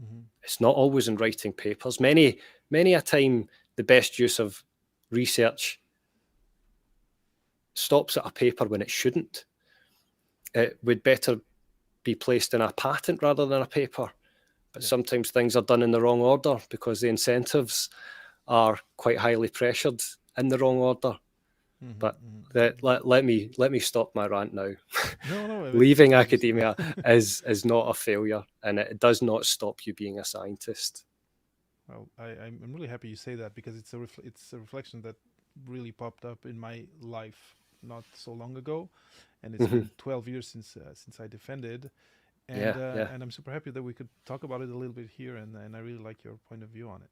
Mm-hmm. It's not always in writing papers. Many a time, the best use of research stops at a paper when it shouldn't. It would better be placed in a patent rather than a paper. But sometimes things are done in the wrong order because the incentives are quite highly pressured in the wrong order. Mm-hmm, but let me stop my rant now. No, leaving academia is not a failure, and it does not stop you being a scientist. Well, I'm really happy you say that, because it's a reflection that really popped up in my life not so long ago, and it's been 12 years since I defended. And and I'm super happy that we could talk about it a little bit here, and I really like your point of view on it.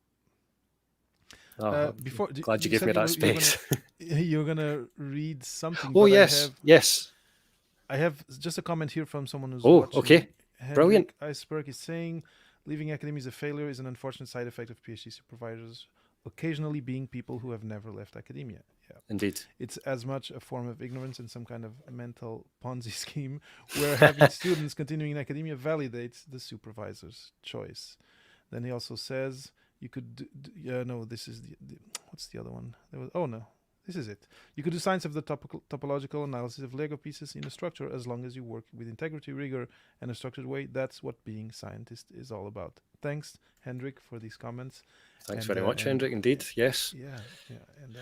Glad you gave me that space. You're gonna read something. Oh, yes. I have just a comment here from someone who's watching. Okay. Brilliant. Iceberg is saying, leaving academia is a failure is an unfortunate side effect of PhD supervisors occasionally being people who have never left academia. Yeah. Indeed. It's as much a form of ignorance and some kind of mental Ponzi scheme where having students continuing in academia validates the supervisor's choice. Then he also says you could this is what's the other one? This is it. You could do science of the topological analysis of Lego pieces in a structure as long as you work with integrity, rigor, and a structured way. That's what being scientist is all about. Thanks, Hendrik, for these comments. Thanks very much, Hendrik. Indeed, yes. Yeah, and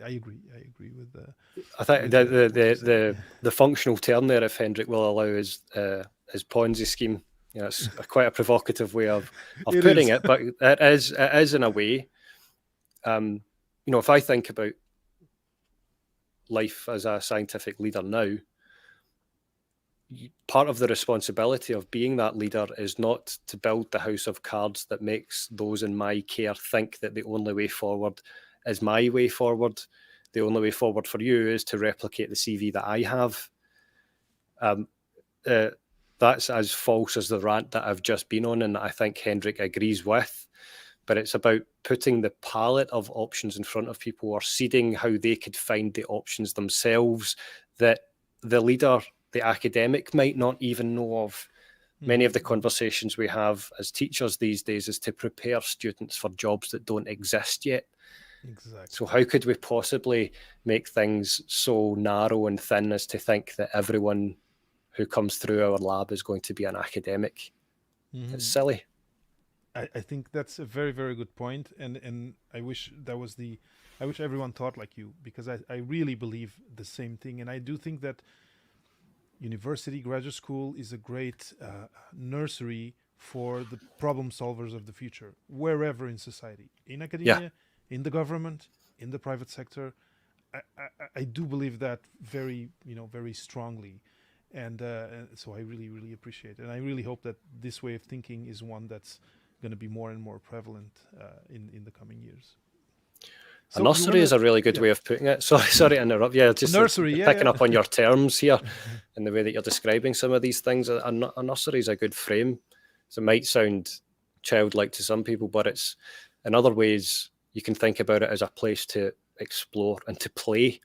I agree. I agree with the. I think the functional term there, if Hendrik will allow, is Ponzi scheme. Yeah, it's quite a provocative way of It putting is. it, but it is in a way. If I think about life as a scientific leader now, part of the responsibility of being that leader is not to build the house of cards that makes those in my care think that the only way forward is my way forward. The only way forward for you is to replicate the CV that I have. That's as false as the rant that I've just been on, and I think Hendrik agrees with. But it's about putting the palette of options in front of people, or seeding how they could find the options themselves that the leader, the academic, might not even know of. Many of the conversations we have as teachers these days is to prepare students for jobs that don't exist yet. Exactly. So how could we possibly make things so narrow and thin as to think that everyone who comes through our lab is going to be an academic? It's silly. I think that's a very, very good point, and I wish I wish everyone thought like you, because I really believe the same thing, and I do think that university, graduate school is a great nursery for the problem solvers of the future, wherever in society, in academia, in the government, in the private sector. I do believe that very, very strongly, and so I really, really appreciate it, and I really hope that this way of thinking is one that's going to be more and more prevalent in the coming years. So a nursery is a really good way of putting it. Sorry to interrupt. Yeah, just nursery, picking up on your terms here and the way that you're describing some of these things. A nursery is a good frame. So it might sound childlike to some people, but it's in other ways you can think about it as a place to explore and to play,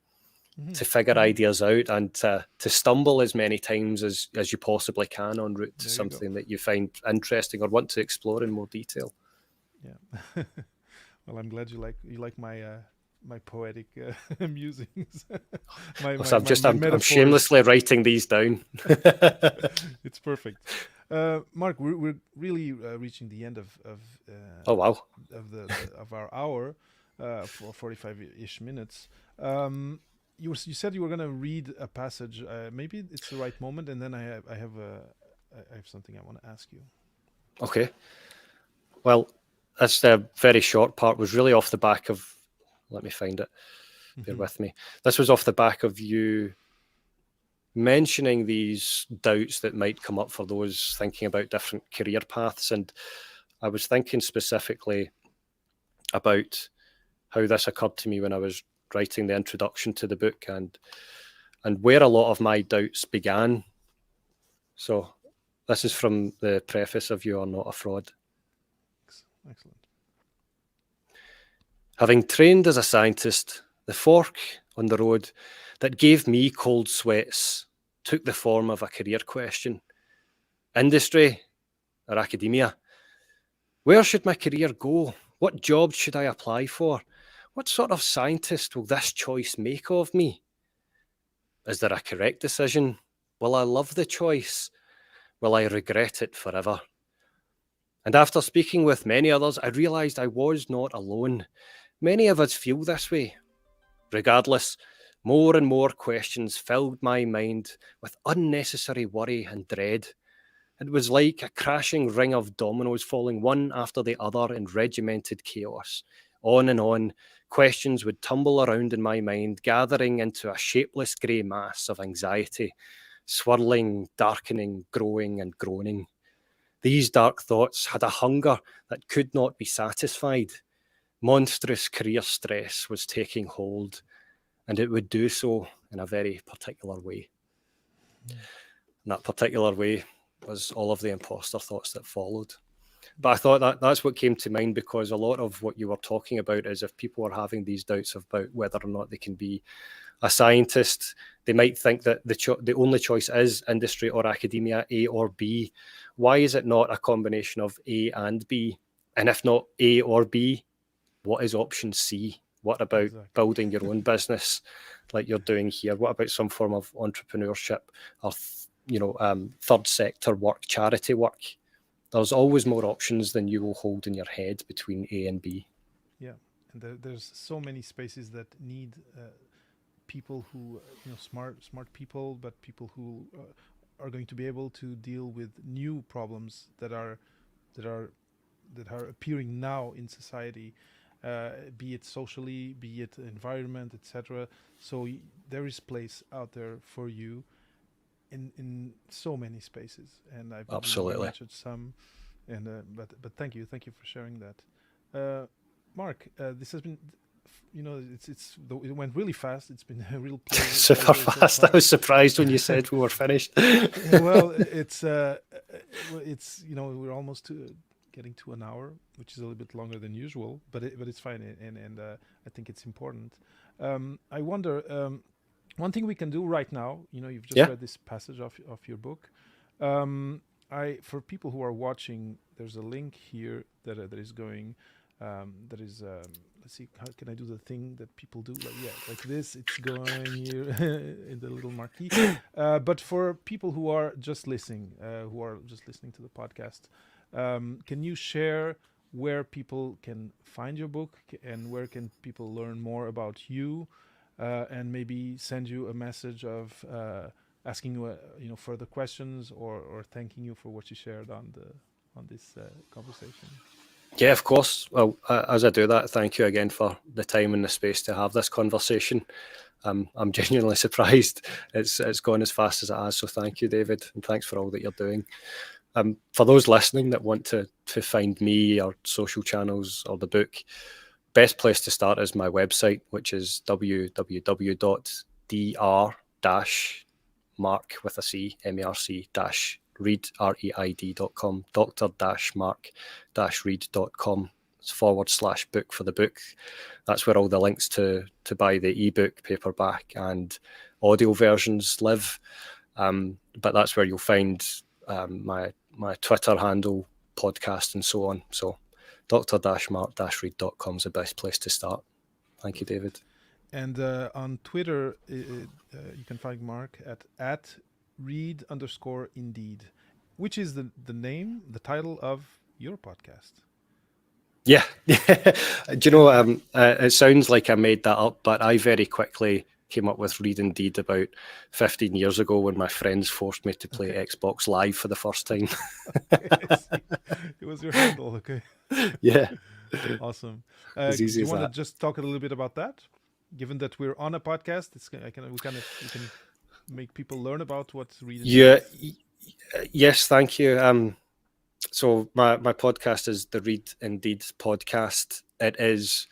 to figure ideas out, and to stumble as many times as you possibly can en route to something that you find interesting or want to explore in more detail. Yeah. Well, I'm glad you like my my poetic musings. I'm shamelessly writing these down. It's perfect. Marc, we're really reaching the end of oh wow of our hour for 45-ish minutes. You said you were going to read a passage. Maybe it's the right moment, and then I have something I want to ask you. Okay. Well, that's the very short part. Was really off the back of. Let me find it. Bear with me. This was off the back of you mentioning these doubts that might come up for those thinking about different career paths, and I was thinking specifically about how this occurred to me when I was writing the introduction to the book, and where a lot of my doubts began. So this is from the preface of You Are Not a Fraud. Excellent. Having trained as a scientist, the fork on the road that gave me cold sweats took the form of a career question. Industry or academia? Where should my career go? What jobs should I apply for? What sort of scientist will this choice make of me? Is there a correct decision? Will I love the choice? Will I regret it forever? And after speaking with many others, I realised I was not alone. Many of us feel this way. Regardless, more and more questions filled my mind with unnecessary worry and dread. It was like a crashing ring of dominoes falling one after the other in regimented chaos. On and on, questions would tumble around in my mind, gathering into a shapeless grey mass of anxiety, swirling, darkening, growing and groaning. These dark thoughts had a hunger that could not be satisfied. Monstrous career stress was taking hold, and it would do so in a very particular way. And that particular way was all of the imposter thoughts that followed. But I thought that's what came to mind, because a lot of what you were talking about is if people are having these doubts about whether or not they can be a scientist, they might think that the only choice is industry or academia, A or B. Why is it not a combination of A and B? And if not A or B, what is option C? What about building your own business like you're doing here? What about some form of entrepreneurship or third sector work, charity work? There's always more options than you will hold in your head between A and B. Yeah, and there's so many spaces that need people who, smart people, but people who are going to be able to deal with new problems that are appearing now in society, be it socially, be it environment, etc. So there is place out there for you in so many spaces, and I've already Absolutely. mentioned some. And but thank you for sharing that. Mark, this has been, it went really fast. It's been a real Super pleasure so fast. I far. was surprised when you said we were finished. Well, it's we're almost getting to an hour, which is a little bit longer than usual, but it's fine, and I think it's important. I wonder, one thing we can do right now. You've just Yeah. read this passage of your book. For people who are watching, there's a link here that is going. That is, let's see, how can I do the thing that people do? Like this. It's going here in the little marquee. But for people who are just listening, to the podcast, can you share where people can find your book, and where can people learn more about you, and maybe send you a message of asking you further questions, or thanking you for what you shared on this conversation? Yeah, of course. Well, as I do that, thank you again for the time and the space to have this conversation. I'm genuinely surprised it's gone as fast as it has. So thank you, David, and thanks for all that you're doing. For those listening that want to find me or social channels or the book, best place to start is my website, which is www.dr-marc with a C, M-A-R-C Reid, Reid.com, dr-marc-reid.com. It's /book for the book. That's where all the links to buy the ebook, paperback, and audio versions live. But that's where you'll find my Twitter handle, podcast, and so on. So dr-marc-reid.com is the best place to start. Thank you, David. And on Twitter, you can find Mark at Reid_Indeed, which is the title of your podcast. Yeah. Do you know, it sounds like I made that up, but I very quickly came up with Reid Indeed about 15 years ago when my friends forced me to play Xbox Live for the first time. It was your handle, okay? Yeah. Awesome. As Do easy you as want to that. just talk a little bit about that? Given that we're on a podcast, we can make people learn about what Reid Indeed is. Yes, thank you. So my podcast is the Reid Indeed Podcast. It is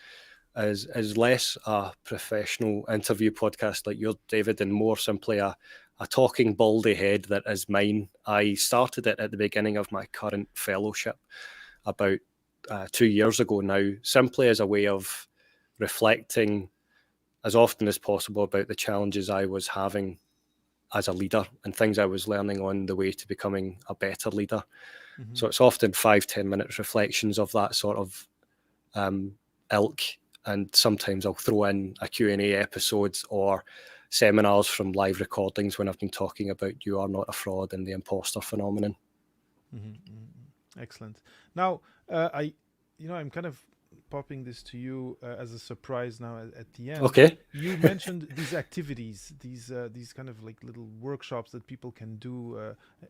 less a professional interview podcast like yours, David, and more simply a talking baldy head that is mine. I started it at the beginning of my current fellowship about 2 years ago now, simply as a way of reflecting as often as possible about the challenges I was having as a leader and things I was learning on the way to becoming a better leader. Mm-hmm. So it's often 5-10 minutes reflections of that sort of ilk, and sometimes I'll throw in a Q&A episode or seminars from live recordings when I've been talking about You Are Not a Fraud and the Imposter Phenomenon. Mm-hmm. Mm-hmm. Excellent. Now, I'm kind of popping this to you as a surprise now at the end. Okay. You mentioned these activities, these kind of like little workshops that people can do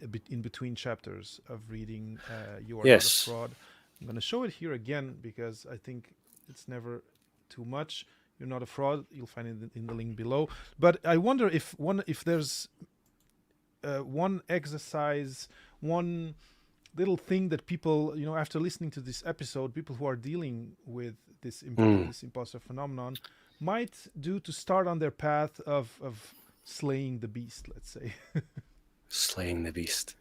a bit in between chapters of reading You Are Not a Fraud. I'm going to show it here again because I think it's never too much. You're Not a Fraud. You'll find it in the link below. But I wonder if there's one exercise, one little thing that people, after listening to this episode, people who are dealing with this imposter phenomenon might do to start on their path of slaying the beast, let's say. Slaying the beast.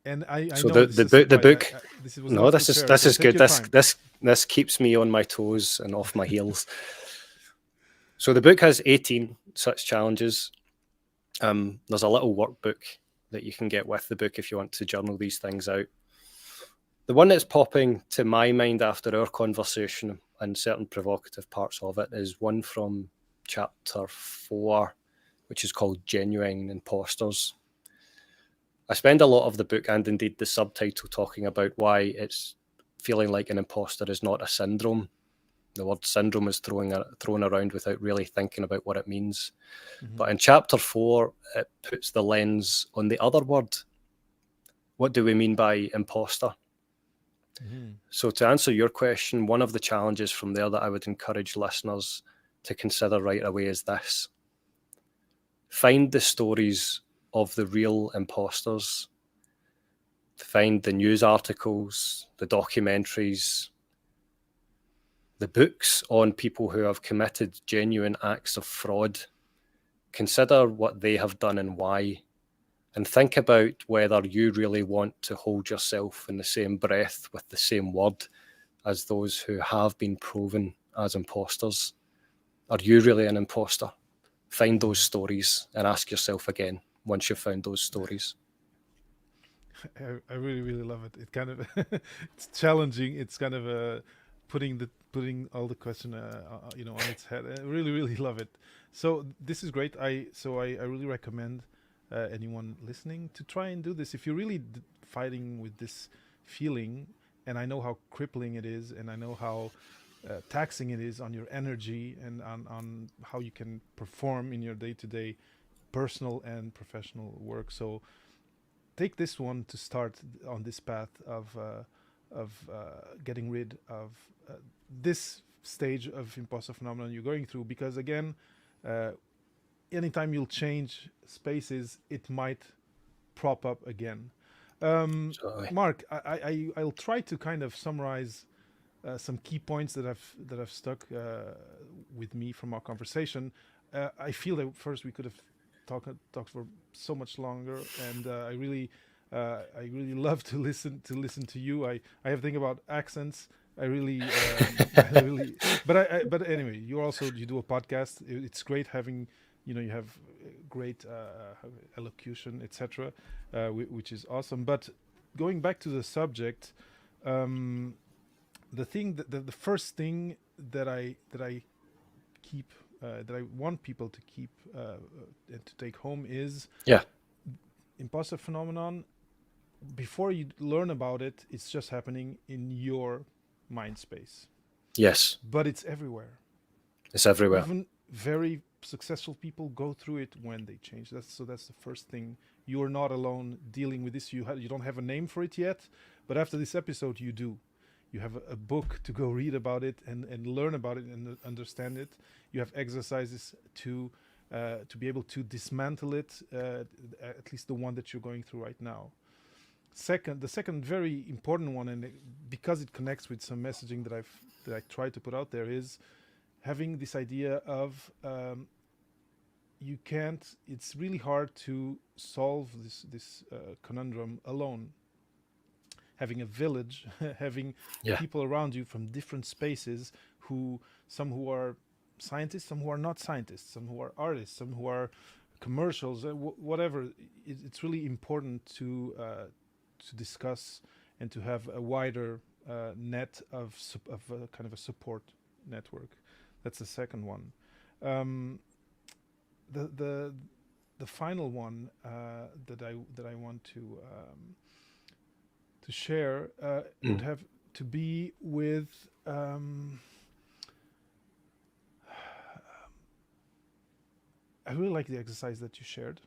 And I so know the book. This is good. This keeps me on my toes and off my heels. So the book has 18 such challenges. There's a little workbook that you can get with the book if you want to journal these things out. The one that's popping to my mind after our conversation and certain provocative parts of it is one from chapter 4, which is called Genuine Imposters. I spend a lot of the book and indeed the subtitle talking about why it's feeling like an imposter is not a syndrome. The word syndrome is thrown around without really thinking about what it means. Mm-hmm. But in chapter 4, it puts the lens on the other word. What do we mean by imposter? Mm-hmm. So to answer your question, one of the challenges from there that I would encourage listeners to consider right away is this. Find the stories of the real imposters. Find the news articles, the documentaries, the books on people who have committed genuine acts of fraud. Consider what they have done and why, and think about whether you really want to hold yourself in the same breath with the same word as those who have been proven as imposters. Are you really an imposter? Find those stories and ask yourself again once you've found those stories. I really really love it. It kind of it's challenging. It's kind of putting all the question on its head. I really really love it. So this is great. I really recommend anyone listening to try and do this if you're really fighting with this feeling. And I know how crippling it is, and I know how taxing it is on your energy and on how you can perform in your day-to-day personal and professional work. So take this one to start on this path of getting rid of this stage of imposter phenomenon you're going through, because again, uh, anytime you'll change spaces, it might prop up again. So, Mark, I'll try to kind of summarize some key points that have stuck with me from our conversation. I feel that first we could have talked for so much longer, and I really love to listen to you. I have to think about accents. I really, I really, but anyway, you do a podcast. It's great having, you have great elocution, etc., which is awesome. But going back to the subject, um, the first thing that I keep that I want people to keep and to take home is yeah, imposter phenomenon. Before you learn about it, it's just happening in your mind space, yes, but it's everywhere. it's everywhere. Even very successful people go through it when they change. That's the first thing. You are not alone dealing with this. You don't have a name for it yet, but after this episode, you do. You have a book to go read about it and learn about it and understand it. You have exercises to be able to dismantle it, at least the one that you're going through right now. The second very important one, and because it connects with some messaging that I try to put out there, is having this idea of you can't. It's really hard to solve this conundrum alone. Having a village, having Yeah, people around you from different spaces, some who are scientists, some who are not scientists, some who are artists, some who are commercials, whatever. It's really important to discuss and to have a wider net of kind of a support network. That's the second one. Um, the the the final one that I want to share would mm. have to be with I really like the exercise that you shared,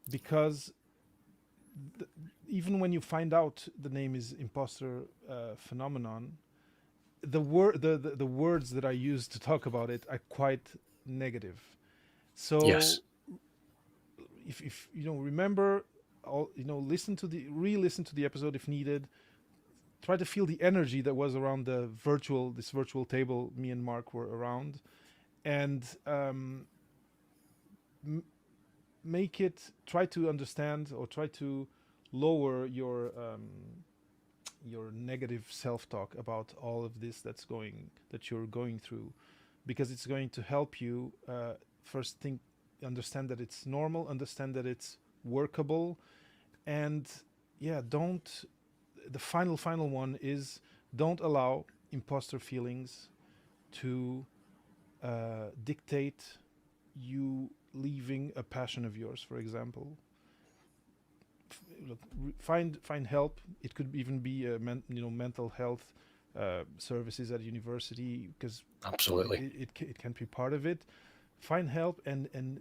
because th- even when you find out the name is imposter phenomenon, the words that I use to talk about it are quite negative. Yes, So if remember, all listen to the re-listen to the episode if needed. Try to feel the energy that was around this virtual table me and Mark were around, and m- make it, try to understand or try to lower your negative self-talk about all of this that you're going through, because it's going to help you first think, understand that it's normal, understand that it's workable, and yeah, don't the final one is, don't allow imposter feelings to dictate you leaving a passion of yours, for example. Look, find help. It could even be mental health services at university, because Absolutely. it can be part of it. Find help, and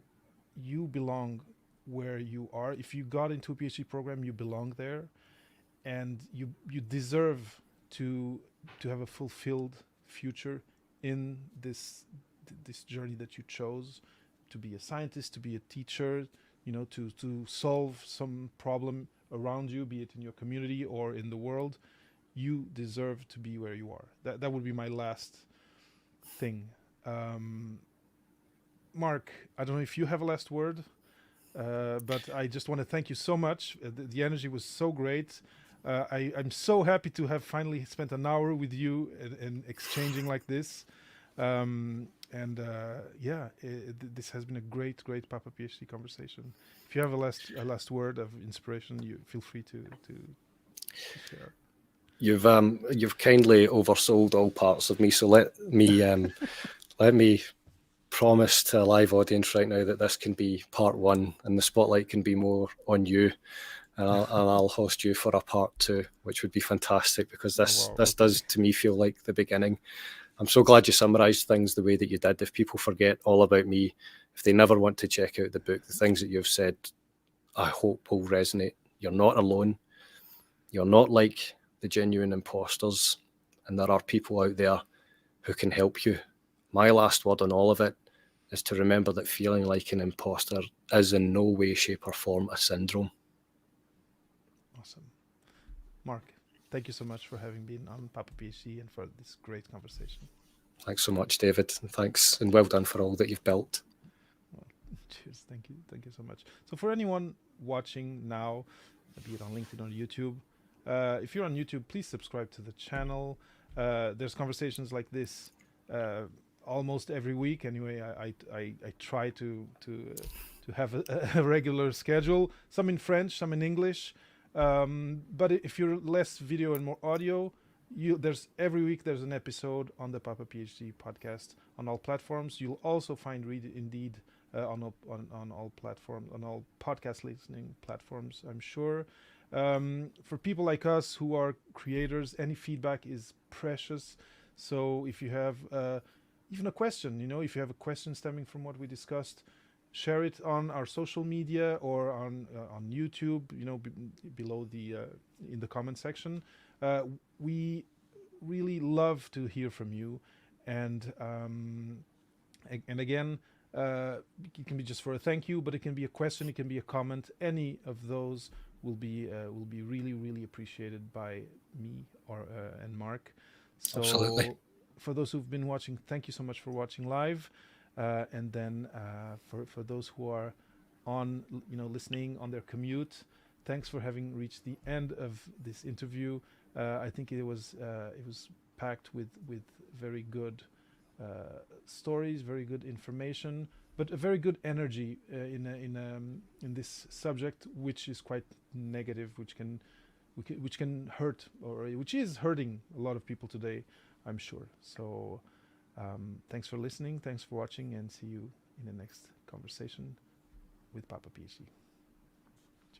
you belong where you are. If you got into a PhD program, you belong there, and you deserve to have a fulfilled future in this journey that you chose, to be a scientist, to be a teacher, to solve some problem around you, be it in your community or in the world. You deserve to be where you are. That would be my last thing. Mark, I don't know if you have a last word, but I just want to thank you so much. The energy was so great. I'm so happy to have finally spent an hour with you and exchanging like this. This has been a great Papa PhD conversation. If you have a last word of inspiration, you feel free to share. You've kindly oversold all parts of me, so let me promise to a live audience right now that this can be part one, and the spotlight can be more on you, and I'll host you for a part two, which would be fantastic, because this does to me feel like the beginning. I'm so glad you summarised things the way that you did. If people forget all about me, if they never want to check out the book, the things that you've said, I hope will resonate. You're not alone. You're not like the genuine imposters, and there are people out there who can help you. My last word on all of it is to remember that feeling like an imposter is in no way, shape, or form a syndrome. Awesome. Mark, thank you so much for having been on Papa PhD and for this great conversation. Thanks so much, David. And thanks, and well done for all that you've built. Well, cheers. Thank you so much. So for anyone watching now, be it on LinkedIn or YouTube, if you're on YouTube, please subscribe to the channel. There's conversations like this almost every week. Anyway, I try to have a regular schedule. Some in French, some in English. But if you're less video and more audio, there's every week there's an episode on the Papa PhD podcast on all platforms. You'll also find Reid Indeed on all platforms, on all podcast listening platforms, I'm sure. For people like us who are creators, any feedback is precious. So if you have even a question, if you have a question stemming from what we discussed, share it on our social media or on YouTube, below in the comment section. We really love to hear from you, and again, it can be just for a thank you, but it can be a question, it can be a comment. Any of those will be really appreciated by me and Mark. So Absolutely. For those who've been watching, thank you so much for watching live. And then for those who are on, listening on their commute, thanks for having reached the end of this interview. I think it was packed with very good stories, very good information, but a very good energy in this subject, which is quite negative, which can hurt, or which is hurting a lot of people today, I'm sure. So thanks for listening, thanks for watching, and see you in the next conversation with Papa PhD.